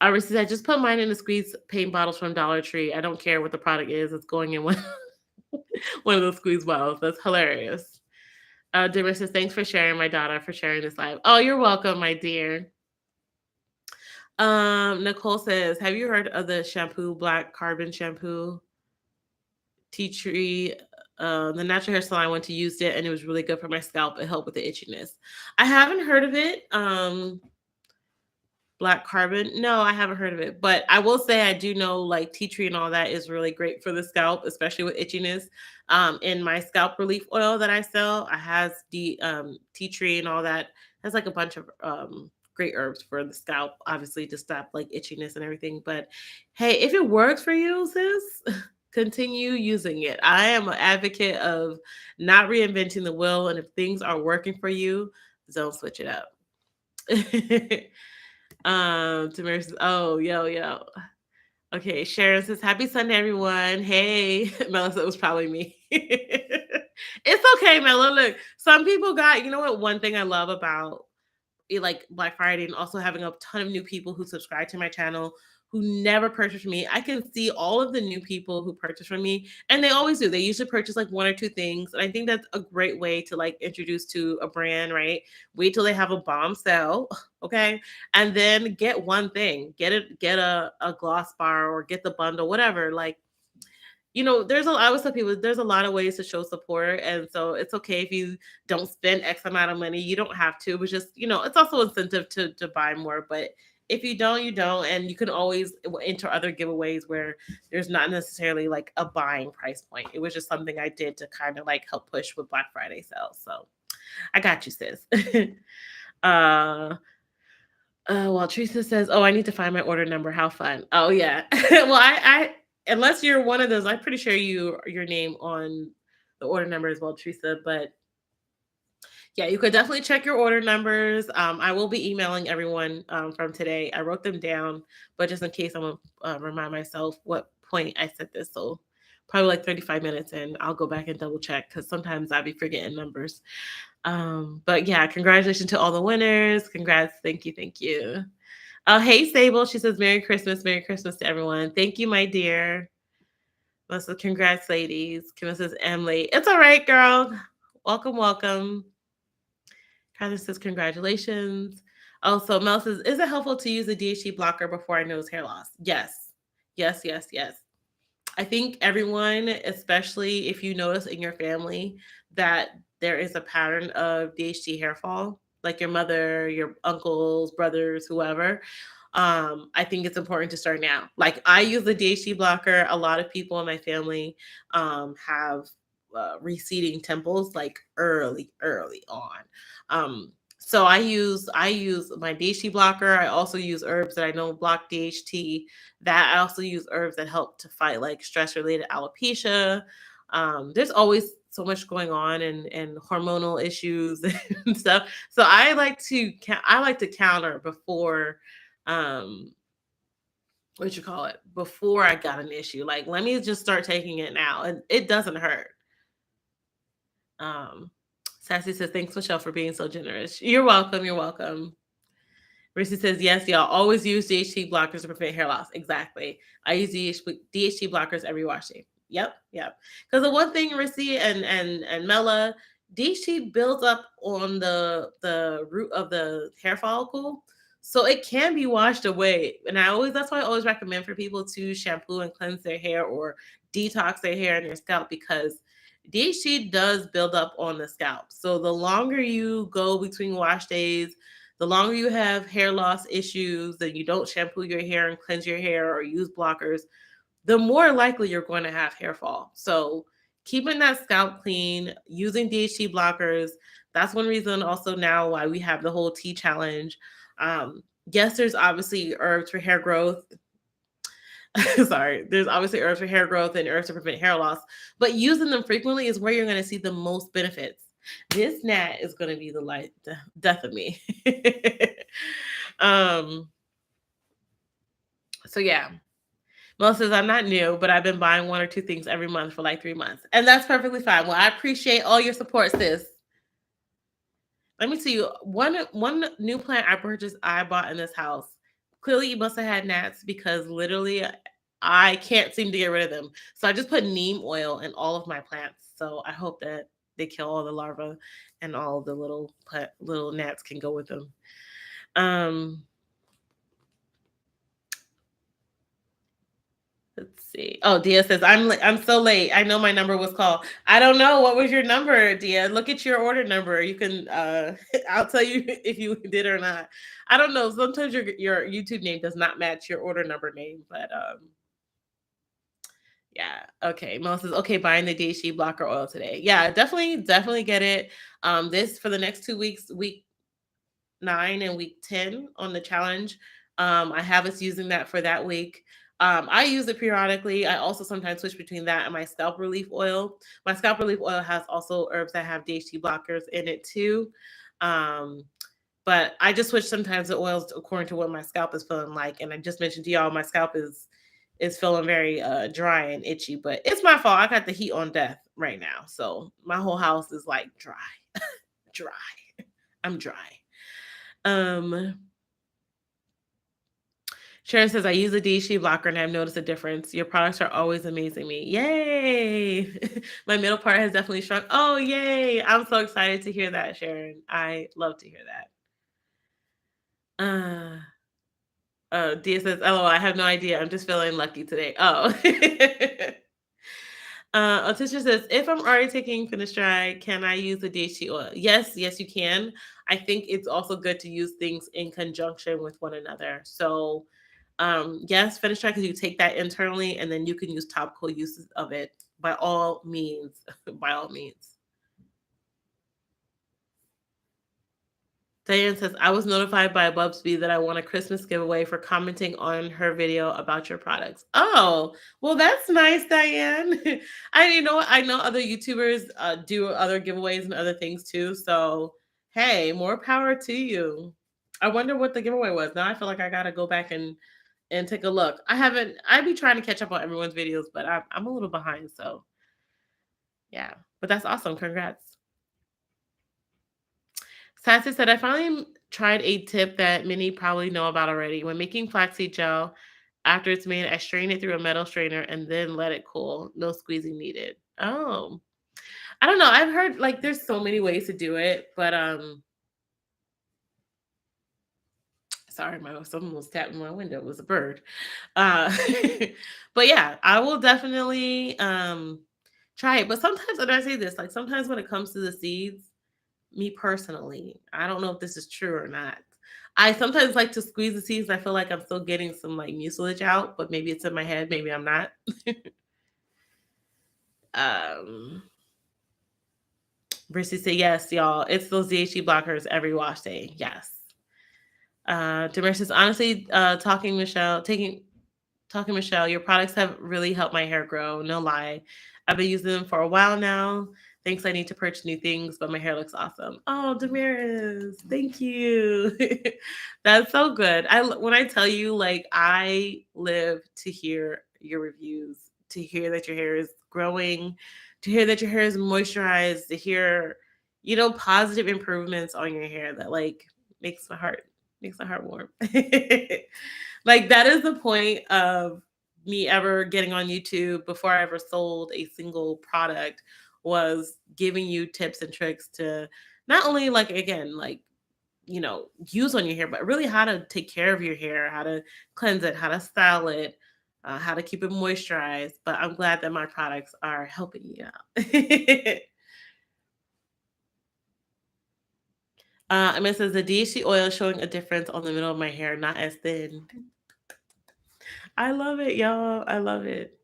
Rissa said, just put mine in the squeeze paint bottles from Dollar Tree. I don't care what the product is. It's going in one, one of those squeeze bottles. That's hilarious. Dimmer says, thanks for sharing, my daughter, for sharing this live. Oh, you're welcome, my dear. Nicole says, have you heard of the shampoo, Black Carbon shampoo? Tea tree. The natural hair salon I went to used it and it was really good for my scalp. It helped with the itchiness. I haven't heard of it. Black Carbon. No, I haven't heard of it. But I will say I do know like tea tree and all that is really great for the scalp, especially with itchiness. In my scalp relief oil that I sell, I has the tea tree and all that. It has like a bunch of great herbs for the scalp, obviously to stop like itchiness and everything. But hey, if it works for you, sis, continue using it. I am an advocate of not reinventing the wheel. And if things are working for you, don't switch it up. Tamir says, oh, yo. Okay, Sharon says, happy Sunday, everyone. Hey, Melissa, it was probably me. It's okay, Mella. Look, some people got, you know what? One thing I love about like Black Friday and also having a ton of new people who subscribe to my channel who never purchase from me. I can see all of the new people who purchase from me, and they always do. They usually purchase like one or two things. And I think that's a great way to like introduce to a brand, right? Wait till they have a bomb sale, okay? And then get one thing. Get a gloss bar or get the bundle, whatever. Like, I always tell people there's a lot of ways to show support. And so it's okay if you don't spend X amount of money. You don't have to, but just, it's also incentive to buy more. But if you don't, you don't. And you can always enter other giveaways where there's not necessarily like a buying price point. It was just something I did to kind of like help push with Black Friday sales. So I got you, sis. uh well, Teresa says, "Oh, I need to find my order number. How fun!" Oh yeah. Well, I unless you're one of those, I'm pretty sure your name on the order number as well, Teresa. But yeah, you could definitely check your order numbers. I will be emailing everyone from today. I wrote them down, but just in case, I'm gonna remind myself what point I said this. So probably like 35 minutes, and I'll go back and double check because sometimes I'll be forgetting numbers. But yeah, congratulations to all the winners. Congrats. Thank you. Thank you. Oh, hey, Sable. She says, Merry Christmas. Merry Christmas to everyone. Thank you, my dear. Melissa, congrats, ladies. Kim says, Emily. It's all right, girl. Welcome, welcome. Kylie says, congratulations. Also, Mel says, is it helpful to use a DHT blocker before I notice hair loss? Yes. Yes, yes, yes. I think everyone, especially if you notice in your family that there is a pattern of DHT hair fall, like your mother, your uncles, brothers, whoever, I think it's important to start now. Like I use the DHT blocker. A lot of people in my family have receding temples like early on. So I use my DHT blocker. I also use herbs that I know block DHT. That I also use herbs that help to fight like stress related alopecia. There's always so much going on and hormonal issues and stuff. So I like to counter before what you call it before I got an issue. Like let me just start taking it now, and it doesn't hurt. Um, Sassy says, thanks, Michelle, for being so generous. You're welcome. You're welcome. Rissy says, yes, y'all always use DHT blockers to prevent hair loss. Exactly. I use DHT blockers every washing. Yep, yep. Because the one thing, Rissy and Mela, DHT builds up on the root of the hair follicle. So it can be washed away. And that's why I always recommend for people to shampoo and cleanse their hair or detox their hair and their scalp, because DHT does build up on the scalp. So the longer you go between wash days, the longer you have hair loss issues, and you don't shampoo your hair and cleanse your hair or use blockers, the more likely you're going to have hair fall. So keeping that scalp clean, using DHT blockers, that's one reason also now why we have the whole tea challenge. Yes, there's obviously herbs for hair growth. Sorry, there's obviously herbs for hair growth and herbs to prevent hair loss, but using them frequently is where you're going to see the most benefits. This gnat is going to be the death of me. um, so yeah, Mel says, I'm not new, but I've been buying one or two things every month for like 3 months, and that's perfectly fine. Well, I appreciate all your support, sis. Let me tell you, one new plant I bought in this house. Clearly, you must have had gnats because literally I can't seem to get rid of them. So I just put neem oil in all of my plants. So I hope that they kill all the larvae and all the little gnats can go with them. Let's see. Oh, Dia says, I'm so late. I know my number was called. I don't know. What was your number, Dia? Look at your order number. You can I'll tell you if you did or not. I don't know. Sometimes your YouTube name does not match your order number name, but yeah. Okay. Mel says, okay, buying the DHT blocker oil today. Yeah, definitely get it. This for the next 2 weeks, week 9 and week 10 on the challenge. I have us using that for that week. I use it periodically. I also sometimes switch between that and my scalp relief oil. My scalp relief oil has also herbs that have DHT blockers in it too. But I just switch sometimes the oils according to what my scalp is feeling like. And I just mentioned to y'all, my scalp is feeling very dry and itchy, but it's my fault. I got the heat on death right now. So my whole house is like dry. Dry. I'm dry. Sharon says, I use a DHT blocker and I've noticed a difference. Your products are always amazing me. Yay. My middle part has definitely shrunk. Oh, yay. I'm so excited to hear that, Sharon. I love to hear that. Dia says, LOL, I have no idea. I'm just feeling lucky today. Oh. Atisha says, if I'm already taking Finasteride, can I use the DHT oil? Yes, yes, you can. I think it's also good to use things in conjunction with one another. So, yes, Finasteride, because you take that internally and then you can use topical uses of it by all means. By all means. Diane says, I was notified by Bubsby that I won a Christmas giveaway for commenting on her video about your products. Oh, well, that's nice, Diane. I know other YouTubers do other giveaways and other things too. So, hey, more power to you. I wonder what the giveaway was. Now I feel like I gotta go back and take a look. I'd be trying to catch up on everyone's videos, but I'm a little behind. So, yeah, but that's awesome. Congrats. Sassy said, I finally tried a tip that many probably know about already. When making flaxseed gel, after it's made, I strain it through a metal strainer and then let it cool. No squeezing needed. Oh, I don't know. I've heard like there's so many ways to do it, but sorry, someone was tapping my window. It was a bird. Uh, but yeah, I will definitely try it. But sometimes, and I say this, like sometimes when it comes to the seeds, me personally, I don't know if this is true or not. I sometimes like to squeeze the seeds. I feel like I'm still getting some like mucilage out, but maybe it's in my head. Maybe I'm not. um, Brissy say yes, y'all. It's those DHT blockers every wash day. Yes. Demar says honestly, talking Michelle, your products have really helped my hair grow. No lie. I've been using them for a while now. Thanks. I need to purchase new things, but my hair looks awesome. Oh, Damaris, thank you. That's so good. When I tell you, like, I live to hear your reviews, to hear that your hair is growing, to hear that your hair is moisturized, to hear, positive improvements on your hair that like makes my heart warm. Like that is the point of me ever getting on YouTube before I ever sold a single product was giving you tips and tricks to not only like again like use on your hair but really how to take care of your hair, how to cleanse it, how to style it, how to keep it moisturized. But I'm glad that my products are helping you out. And it says the DHC oil is showing a difference on the middle of my hair, not as thin. I love it, y'all. I love it.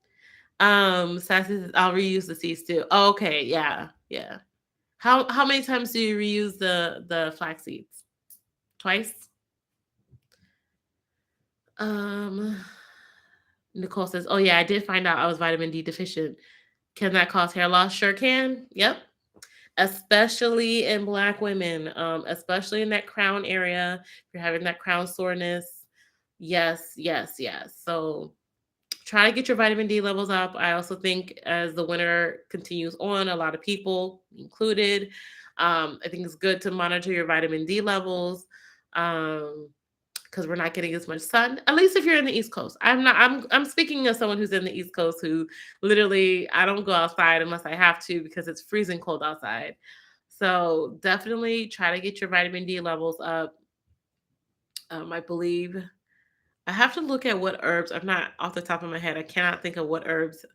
Sassy says, I'll reuse the seeds too. Oh, okay, yeah, yeah. How many times do you reuse the flax seeds? Twice? Um, Nicole says, oh yeah, I did find out I was vitamin D deficient. Can that cause hair loss? Sure can. Yep. Especially in Black women, especially in that crown area. If you're having that crown soreness, yes, yes, yes. So try to get your vitamin D levels up. I also think as the winter continues on, a lot of people included, I think it's good to monitor your vitamin D levels. Because we're not getting as much sun. At least if you're in the East Coast. I'm speaking as someone who's in the East Coast who literally I don't go outside unless I have to because it's freezing cold outside. So definitely try to get your vitamin D levels up. I believe I have to look at what herbs. I'm not off the top of my head. I cannot think of what herbs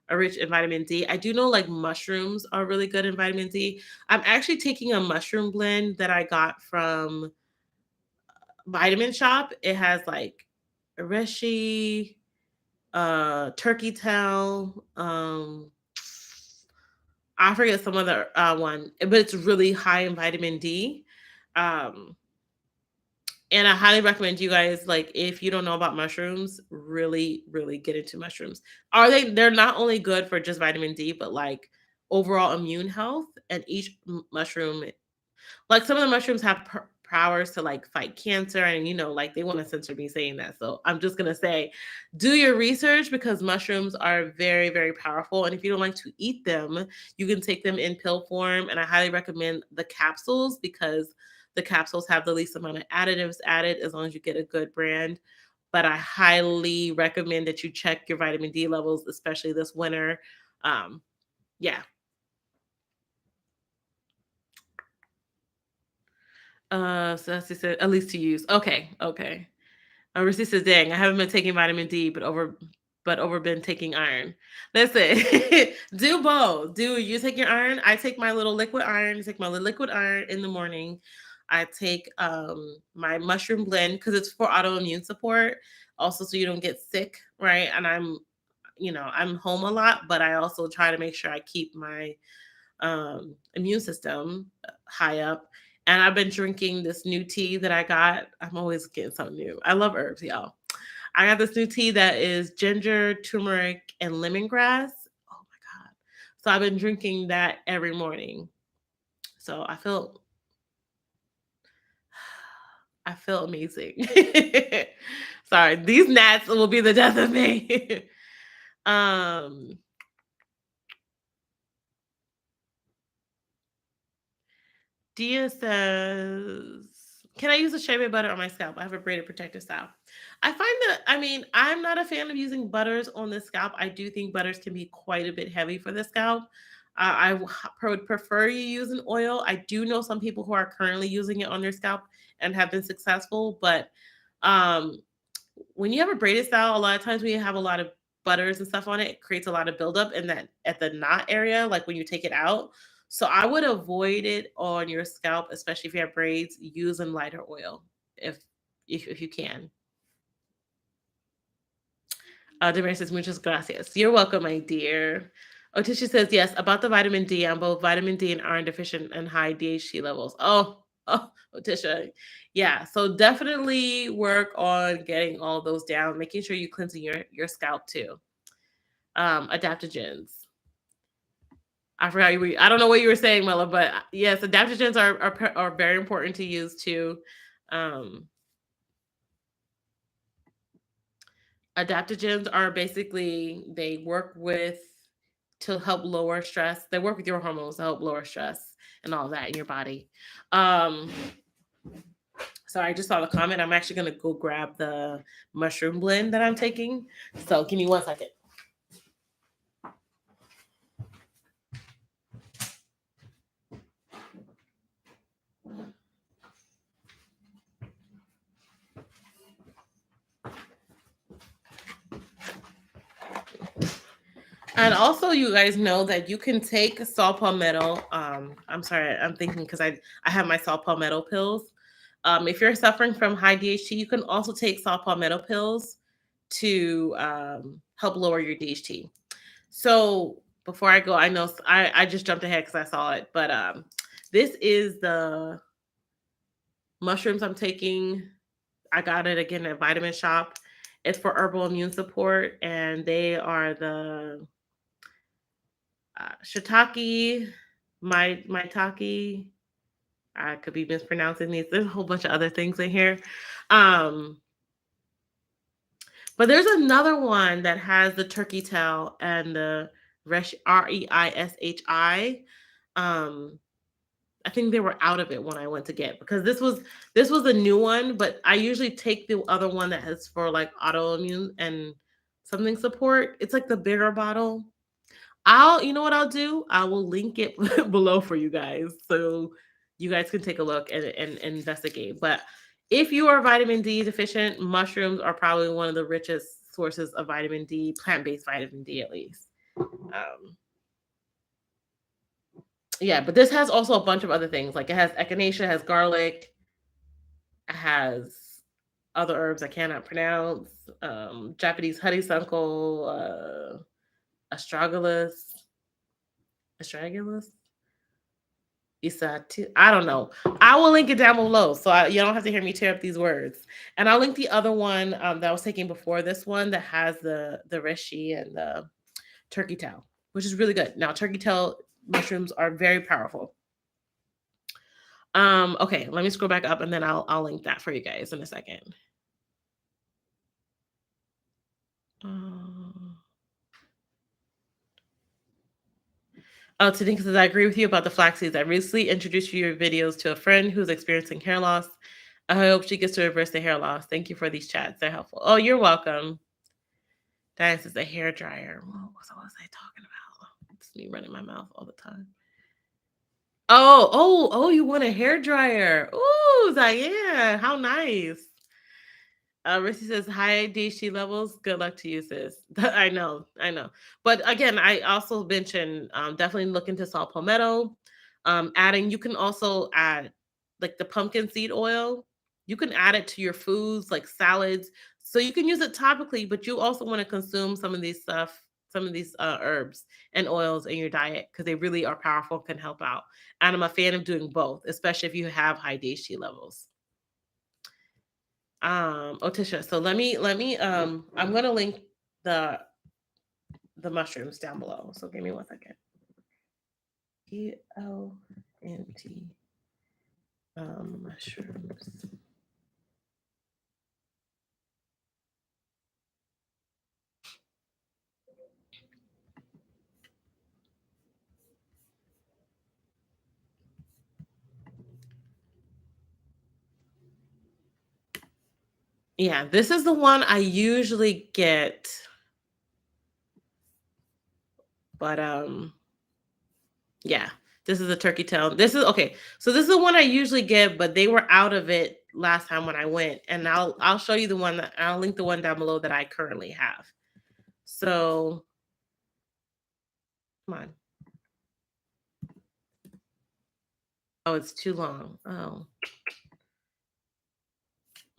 are rich in vitamin D. I do know like mushrooms are really good in vitamin D. I'm actually taking a mushroom blend that I got from Vitamin Shop. It has like reishi, turkey tail, I forget some other one, but it's really high in vitamin D. Um, and I highly recommend you guys, like, if you don't know about mushrooms, really, really get into mushrooms. They're not only good for just vitamin D, but like overall immune health. And each mushroom, like some of the mushrooms have powers to like fight cancer, and like they want to censor me saying that. So I'm just gonna say, do your research because mushrooms are very, very powerful. And if you don't like to eat them, you can take them in pill form. And I highly recommend the capsules because the capsules have the least amount of additives added as long as you get a good brand. but I highly recommend that you check your vitamin D levels, especially this winter. Yeah. So that's just at least to use. Okay, okay. Rissy says, "Dang, I haven't been taking vitamin D, but over been taking iron." Listen, do both. Do you take your iron? I take my little liquid iron. I take my little liquid iron in the morning. I take my mushroom blend because it's for autoimmune support, also so you don't get sick, right? And I'm home a lot, but I also try to make sure I keep my immune system high up. And I've been drinking this new tea that I got. I'm always getting something new. I love herbs, y'all. I got this new tea that is ginger, turmeric, and lemongrass. Oh my God. So I've been drinking that every morning. So I feel amazing. Sorry, these gnats will be the death of me. um Dia says, "Can I use a shea butter on my scalp? I have a braided protective style." I find that, I'm not a fan of using butters on the scalp. I do think butters can be quite a bit heavy for the scalp. Would prefer you use an oil. I do know some people who are currently using it on their scalp and have been successful, but um, when you have a braided style, a lot of times when you have a lot of butters and stuff on it, it creates a lot of buildup in that at the knot area, like when you take it out. So I would avoid it on your scalp, especially if you have braids, using lighter oil if if you can. Damaris says, muchas gracias. You're welcome, my dear. Otisha says, yes, about the vitamin D. I'm both vitamin D and iron deficient and high DHT levels. Oh, Otisha. Yeah, so definitely work on getting all those down, making sure you cleansing your scalp too. Adaptogens. I forgot I don't know what you were saying, Mella, but yes, adaptogens are very important to use too. Um, Adaptogens are basically they work with to help lower stress. They work with your hormones to help lower stress and all that in your body. Um, Sorry, I just saw the comment. I'm actually gonna go grab the mushroom blend that I'm taking. So give me 1 second. And also, you guys know that you can take saw palmetto. I'm sorry, I'm thinking because I have my saw palmetto pills. If you're suffering from high DHT, you can also take saw palmetto pills to help lower your DHT. So before I go, I know I just jumped ahead because I saw it, but this is the mushrooms I'm taking. I got it again at Vitamin Shop. It's for herbal immune support, and they are the shiitake, maitake. I could be mispronouncing these. There's a whole bunch of other things in here. Um, but there's another one that has the turkey tail and the Reishi. Um, I think they were out of it when I went to get because this was a new one, but I usually take the other one that has for like autoimmune and something support. It's like the bigger bottle. You know what I'll do? I will link it below for you guys so you guys can take a look and investigate. But if you are vitamin D deficient, mushrooms are probably one of the richest sources of vitamin D, plant-based vitamin D at least. Um, yeah, but this has also a bunch of other things. Like it has echinacea, has garlic, it has other herbs I cannot pronounce. Japanese honeysuckle, astragalus, astragalus. Isati. I don't know. I will link it down below, so you don't have to hear me tear up these words. And I'll link the other one that I was taking before this one that has the reishi and the turkey tail, which is really good. Now, turkey tail mushrooms are very powerful. Okay, let me scroll back up and then I'll link that for you guys in a second. Um, Tanika says, I agree with you about the flax seeds. I recently introduced your videos to a friend who's experiencing hair loss. I hope she gets to reverse the hair loss. Thank you for these chats. They're helpful. Oh, you're welcome. Diane says a hair dryer. Whoa, what was I talking about? It's me running my mouth all the time. Oh, you want a hair dryer. Ooh, Diane, how nice. Rissy says high DHT levels. Good luck to you, sis. I know. But again, I also mentioned definitely look into saw palmetto. Adding, you can also add like the pumpkin seed oil. You can add it to your foods like salads, so you can use it topically. But you also want to consume some of these herbs and oils in your diet because they really are powerful, can help out. And I'm a fan of doing both, especially if you have high DHT levels. Otisha, so let me I'm gonna link the the mushrooms down below. So give me 1 second. ELNT mushrooms. Yeah, this is the one I usually get, but yeah, this is a turkey tail. This is okay. So this is the one I usually get, but they were out of it last time when I went, and I'll show you the one that I'll link the one down below that I currently have. So come on. Oh, it's too long. Oh,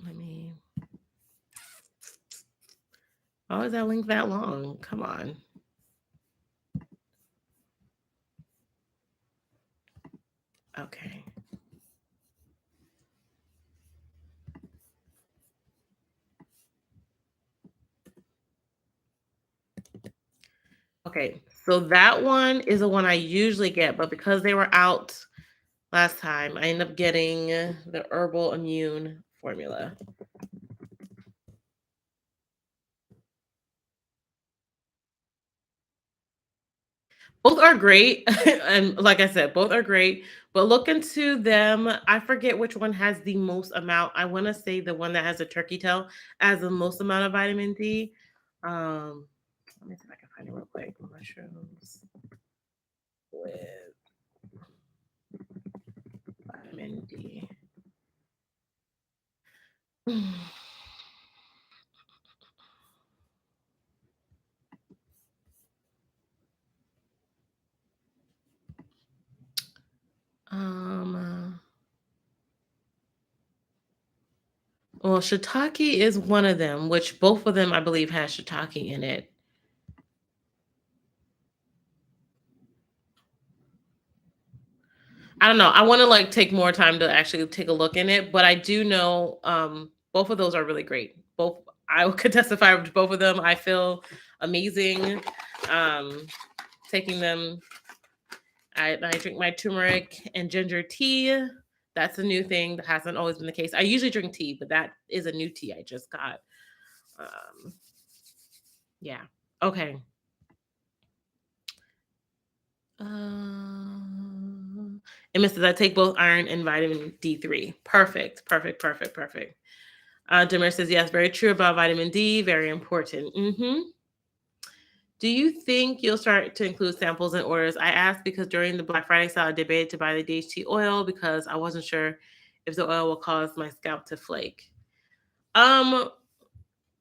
let me. Why is that link that long? Come on. Okay. Okay. So that one is the one I usually get, but because they were out last time, I ended up getting the herbal immune formula. Both are great. And like I said, both are great. But look into them. I forget which one has the most amount. I want to say the one that has a turkey tail has the most amount of vitamin D. Let me see if I can find it real quick. Mushrooms with vitamin D. Um, well, shiitake is one of them, which both of them I believe has shiitake in it. I don't know. I want to like take more time to actually take a look in it, but I do know both of those are really great. Both I could testify to both of them. I feel amazing um taking them. I drink my turmeric and ginger tea. That's a new thing that hasn't always been the case. I usually drink tea, but that is a new tea I just got. Um yeah. Okay. And Mrs. I take both iron and vitamin D3. Perfect. Perfect. Perfect. Perfect. Demir says, yes, very true about vitamin D. Very important. Do you think you'll start to include samples in orders? I asked because during the Black Friday sale, I debated to buy the DHT oil because I wasn't sure if the oil will cause my scalp to flake. Um,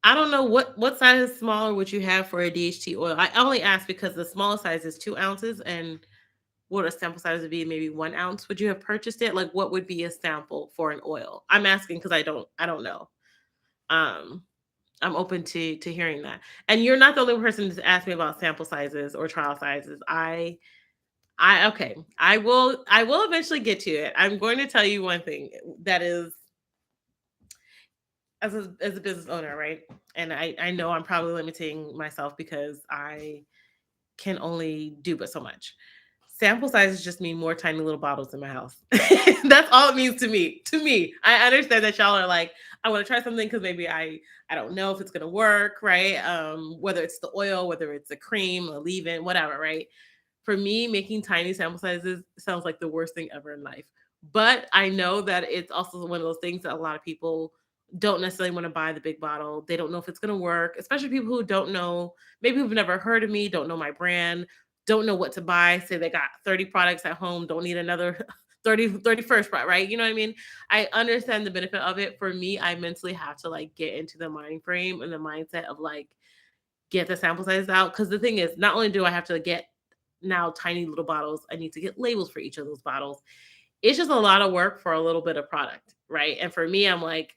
I don't know what size smaller would you have for a DHT oil. I only asked because the smallest size is 2 ounces, and what a sample size would be maybe 1 ounce. Would you have purchased it? Like, what would be a sample for an oil? I'm asking because I don't know. Um, I'm open to hearing that. And you're not the only person to ask me about sample sizes or trial sizes. I okay. I will eventually get to it. I'm going to tell you one thing that is as a business owner, right? And I know I'm probably limiting myself because I can only do but so much. Sample sizes just mean more tiny little bottles in my house. That's all it means to me. To me, I understand that y'all are like, I want to try something because maybe I don't know if it's gonna work, right? Whether it's the oil, whether it's a cream, a leave-in, whatever, right? For me, making tiny sample sizes sounds like the worst thing ever in life. But I know that it's also one of those things that a lot of people don't necessarily want to buy the big bottle. They don't know if it's going to work, especially people who don't know, maybe who've never heard of me, don't know my brand, don't know what to buy, say they got 30 products at home, don't need another 31st product, right? You know what I mean? I understand the benefit of it. For me, I mentally have to like get into the mind frame and the mindset of like get the sample sizes out. Cause the thing is, not only do I have to get now tiny little bottles, I need to get labels for each of those bottles. It's just a lot of work for a little bit of product, right? And for me, I'm like,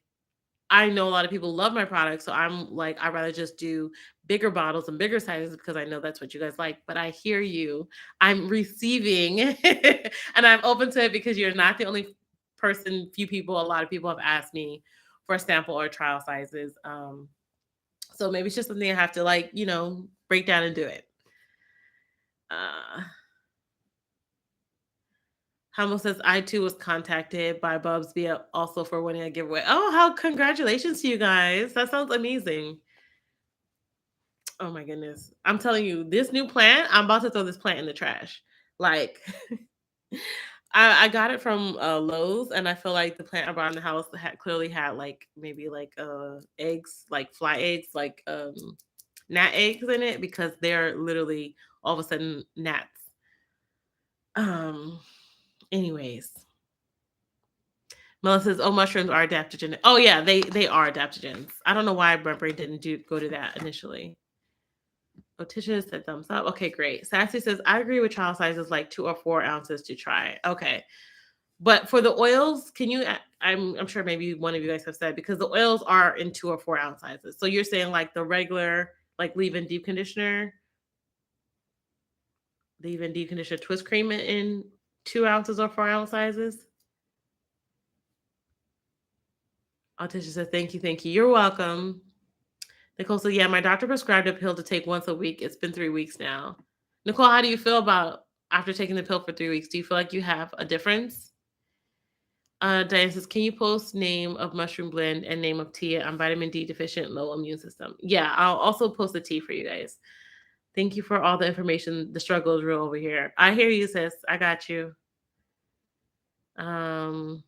I know a lot of people love my product, so I'm like, I'd rather just do bigger bottles and bigger sizes because I know that's what you guys like. But I hear you. I'm receiving and I'm open to it because you're not the only person, few people, a lot of people have asked me for sample or trial sizes. So maybe it's just something I have to like, break down and do it. Uh Hamo says I too was contacted by Bubs via also for winning a giveaway. Oh, how congratulations to you guys. That sounds amazing. Oh my goodness. I'm telling you, this new plant, I'm about to throw this plant in the trash. Like I got it from Lowe's and I feel like the plant I brought in the house clearly had like maybe like eggs, like fly eggs, like gnat eggs in it because they're literally all of a sudden gnats. Um anyways. Melissa says, "Oh, mushrooms are adaptogen." Oh yeah, they are adaptogens. I don't know why my brain didn't go to that initially. Otisha said thumbs up. Okay, great. Sassy says, "I agree with trial sizes like 2 or 4 ounces to try." Okay, but for the oils, can you? I'm sure maybe one of you guys have said because the oils are in 2 or 4 ounce sizes. So you're saying like the regular like leave-in deep conditioner, leave-in deep conditioner twist cream in 2 ounces or 4 ounce sizes. Autisha said, "Thank you, thank you. You're welcome." Nicole said, "Yeah, my doctor prescribed a pill to take once a week. It's been 3 weeks now." Nicole, how do you feel about after taking the pill for 3 weeks? Do you feel like you have a difference? Diane says, "Can you post name of mushroom blend and name of tea? I'm vitamin D deficient, low immune system." Yeah, I'll also post the tea for you guys. Thank you for all the information. The struggle is real over here. I hear you, sis. I got you. Um,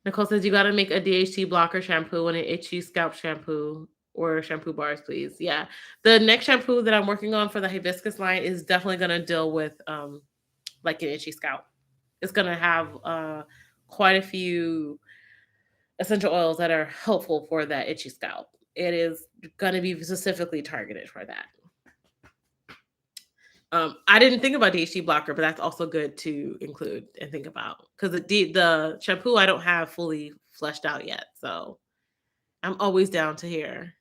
Nicole says, "You got to make a DHT blocker shampoo and an itchy scalp shampoo or shampoo bars, please." Yeah. The next shampoo that I'm working on for the hibiscus line is definitely going to deal with like an itchy scalp. It's going to have quite a few essential oils that are helpful for that itchy scalp. It is going to be specifically targeted for that. I didn't think about DHT blocker, but that's also good to include and think about because the shampoo I don't have fully fleshed out yet. So I'm always down to hear.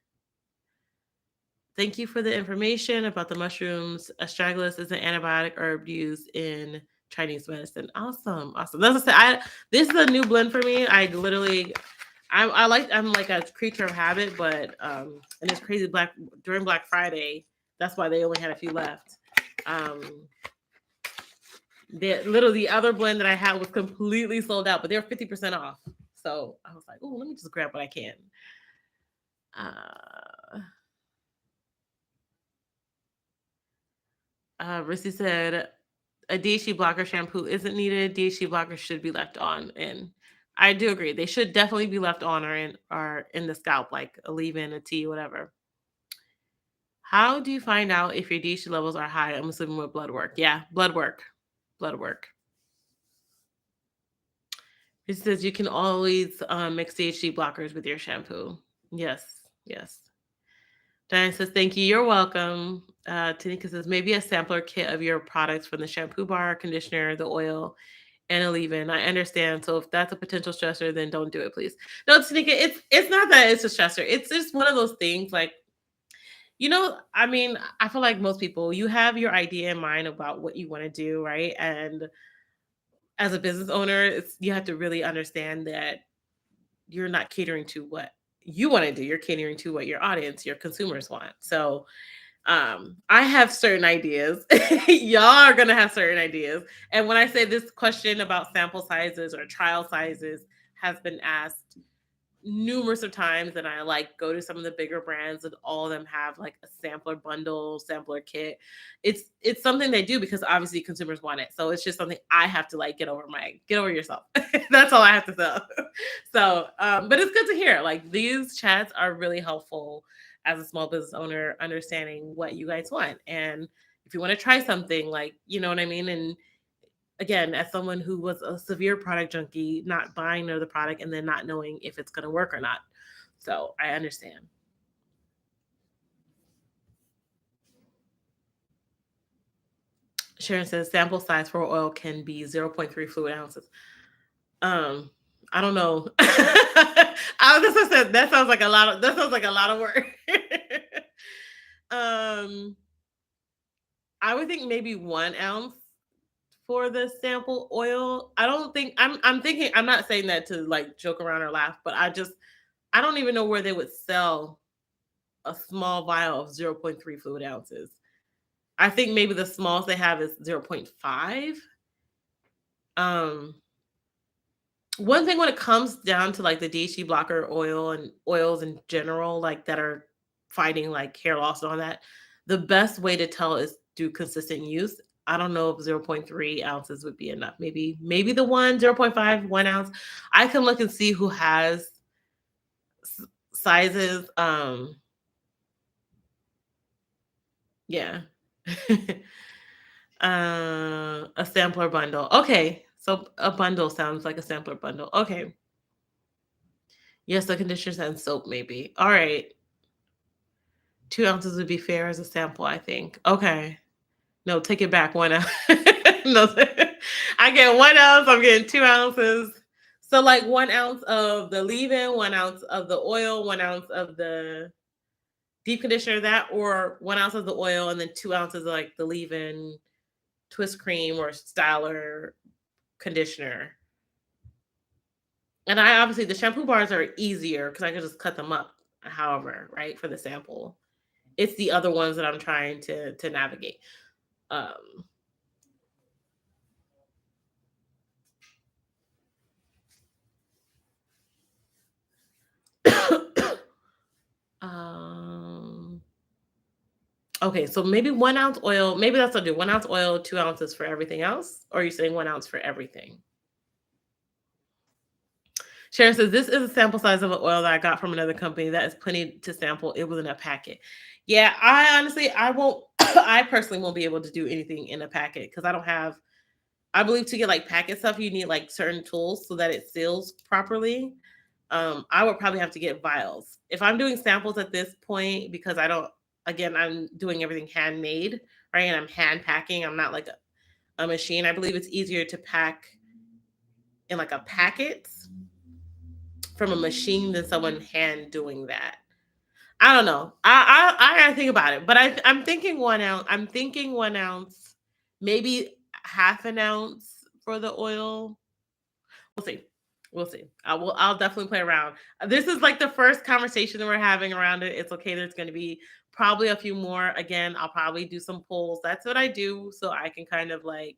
Thank you for the information about the mushrooms. Astragalus is an antibiotic herb used in Chinese medicine. Awesome, awesome. That's what I said. This is a new blend for me. I'm like a creature of habit, but and it's crazy during Black Friday. That's why they only had a few left. The other blend that I had was completely sold out, but they were 50% off. So I was like, oh, let me just grab what I can. Rissy said a DHT blocker shampoo isn't needed. DHT blocker should be left on, and I do agree. They should definitely be left on or in the scalp, like a leave-in, a tea, whatever. How do you find out if your DHT levels are high? I'm assuming with blood work. Yeah, blood work. Blood work. It says you can always mix DHT blockers with your shampoo. Yes, yes. Diane says, "Thank you. You're welcome." Tanika says, "Maybe a sampler kit of your products from the shampoo bar, conditioner, the oil, and a leave-in." I understand. So if that's a potential stressor, then don't do it, please. No, Tanika, it's not that it's a stressor. It's just one of those things like, I mean, I feel like most people, you have your idea in mind about what you want to do, right? And as a business owner, you have to really understand that you're not catering to what you want to do. You're catering to what your audience, your consumers want. So I have certain ideas. Y'all are gonna have certain ideas. And when I say this question about sample sizes or trial sizes has been asked numerous of times, and I like go to some of the bigger brands, and all of them have like a sampler bundle, sampler kit. It's something they do because obviously consumers want it. So it's just something I have to like get over yourself. That's all I have to say. So, but it's good to hear. Like these chats are really helpful as a small business owner, understanding what you guys want. And if you want to try something, like, you know what I mean? And again, as someone who was a severe product junkie, not buying another product and then not knowing if it's going to work or not. So I understand. Sharon says sample size for oil can be zero point 0.3 fluid ounces. I don't know. I was just said that sounds like a lot of work. um, I would think maybe 1 ounce for the sample oil. I don't think I'm thinking, I'm not saying that to like joke around or laugh, but I don't even know where they would sell a small vial of zero point 0.3 fluid ounces. I think maybe the smallest they have is 0.5. Um, one thing when it comes down to like the DHT blocker oil and oils in general, like that are fighting like hair loss and all that, the best way to tell is do consistent use. I don't know if 0.3 ounces would be enough. Maybe the 0.5, 1 ounce. I can look and see who has sizes. Yeah. A sampler bundle. Okay. So a bundle sounds like a sampler bundle. Okay. Yes, the conditioners and soap, maybe. All right. 2 ounces would be fair as a sample, I think. Okay. No, take it back. 1 ounce. No, I get 1 ounce. I'm getting 2 ounces. So like 1 ounce of the leave-in, 1 ounce of the oil, 1 ounce of the deep conditioner, that, or 1 ounce of the oil, and then 2 ounces of like the leave-in twist cream or styler conditioner. And I obviously, the shampoo bars are easier because I can just cut them up. However, right, for the sample, it's the other ones that I'm trying to navigate. Um, um, okay, so maybe 1 ounce oil. Maybe that's what I'll do. 1 ounce oil, 2 ounces for everything else. Or are you saying 1 ounce for everything? Sharon says, this is a sample size of an oil that I got from another company that is plenty to sample. It was in a packet. Yeah, I honestly, I won't, I personally won't be able to do anything in a packet because I don't have, I believe to get like packet stuff, you need like certain tools so that it seals properly. I would probably have to get vials. If I'm doing samples at this point, because I don't, again, I'm doing everything handmade, right? And I'm hand packing. I'm not like a machine. I believe it's easier to pack in like a packet from a machine than someone hand doing that. I don't know. I gotta think about it. But I'm thinking 1 ounce. I'm thinking 1 ounce, maybe half an ounce for the oil. We'll see. We'll see. I'll definitely play around. This is like the first conversation that we're having around it. It's okay. There's gonna be probably a few more. Again, I'll probably do some polls. That's what I do. So I can kind of like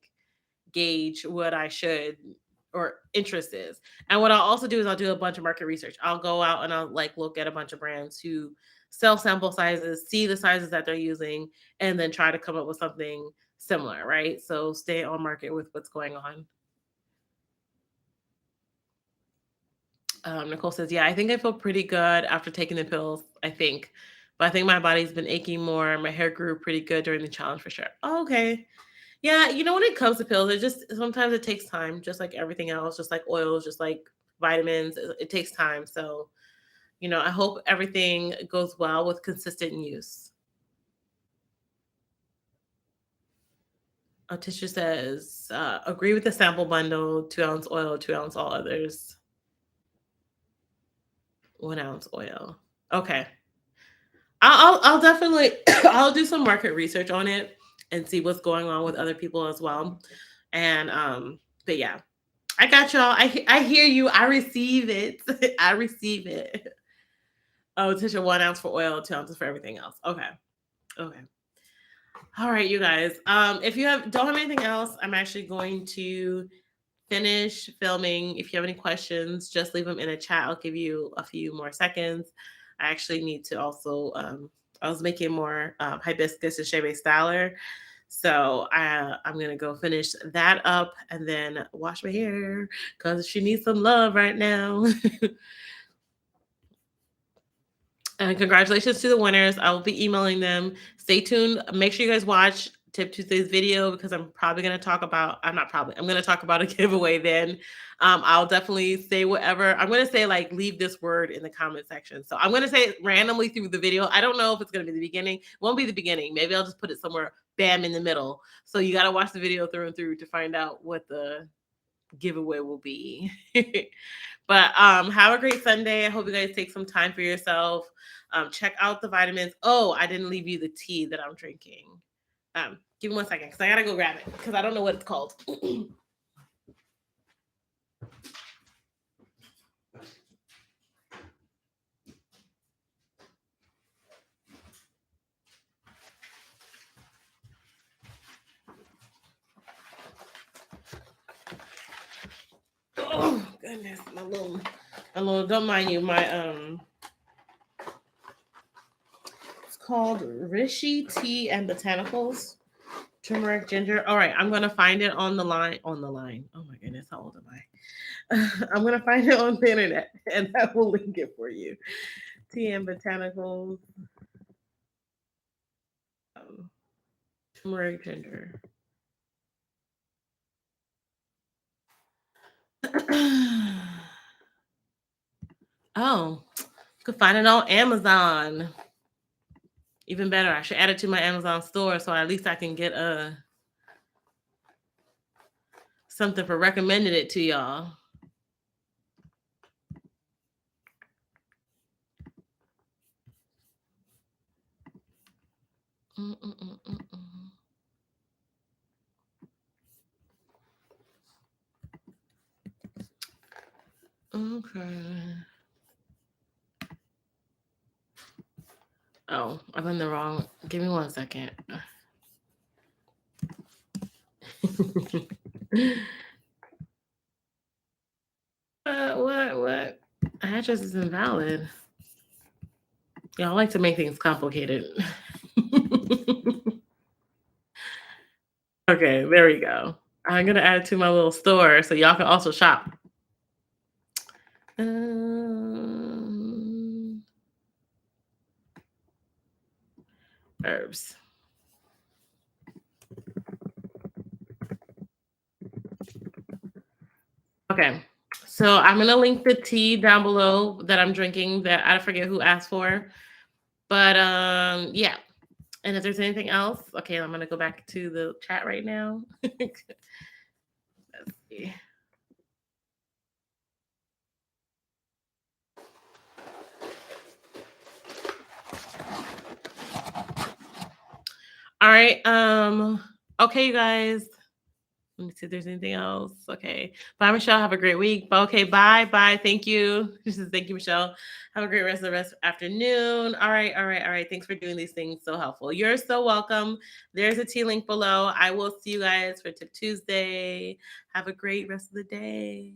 gauge what I should or interest is. And what I'll also do is I'll do a bunch of market research. I'll go out and I'll like look at a bunch of brands who sell sample sizes, see the sizes that they're using, and then try to come up with something similar, right? So stay on market with what's going on. Nicole says, yeah, I think I feel pretty good after taking the pills, I think. But I think my body's been aching more. My hair grew pretty good during the challenge for sure. Oh, okay. Yeah, when it comes to pills, it just sometimes it takes time, just like everything else, just like oils, just like vitamins. It takes time. So, I hope everything goes well with consistent use. Tisha says, agree with the sample bundle, 2 ounce oil, 2 ounce all others, 1 ounce oil. Okay. I'll definitely I'll do some market research on it and see what's going on with other people as well. And but yeah, I got y'all. I hear you. I receive it. I receive it. Oh, Tisha, 1 ounce for oil, 2 ounces for everything else. Okay. Okay. All right, you guys. If you don't have anything else, I'm actually going to finish filming. If you have any questions, just leave them in a chat. I'll give you a few more seconds. I actually need to also, I was making more hibiscus and shea styler. So I'm going to go finish that up and then wash my hair because she needs some love right now. And congratulations to the winners. I will be emailing them. Stay tuned. Make sure you guys watch Tip Tuesday's video because I'm probably going to talk about, I'm going to talk about a giveaway then. I'll definitely say whatever. I'm going to say like, leave this word in the comment section. So I'm going to say it randomly through the video. I don't know if it's going to be the beginning. It won't be the beginning. Maybe I'll just put it somewhere, bam, in the middle. So you got to watch the video through and through to find out what the giveaway will be. But have a great Sunday. I hope you guys take some time for yourself. Check out the vitamins. Oh, I didn't leave you the tea that I'm drinking. Give me 1 second because I gotta go grab it because I don't know what it's called. Oh goodness, my little, don't mind you, my it's called Rishi Tea and Botanicals. Turmeric, ginger. All right, I'm gonna find it on the line. On the line. Oh my goodness, how old am I? I'm gonna find it on the internet and I will link it for you. Tea and Botanicals. Turmeric, ginger. Oh, you can find it on Amazon. Even better, I should add it to my Amazon store so at least I can get something for recommending it to y'all. Okay. Oh, I'm in the wrong. Give me 1 second. What? Address is invalid. Y'all like to make things complicated. Okay, there we go. I'm gonna add it to my little store so y'all can also shop. Herbs. Okay, so I'm gonna link the tea down below that I'm drinking that I forget who asked for, but yeah. And if there's anything else, okay, I'm gonna go back to the chat right now. Let's see. All right. Okay, you guys. Let me see if there's anything else. Okay. Bye, Michelle. Have a great week. Okay, bye. Thank you. Thank you, Michelle. Have a great rest of the afternoon. All right. Thanks for doing these things. So helpful. You're so welcome. There's a tea link below. I will see you guys for Tip Tuesday. Have a great rest of the day.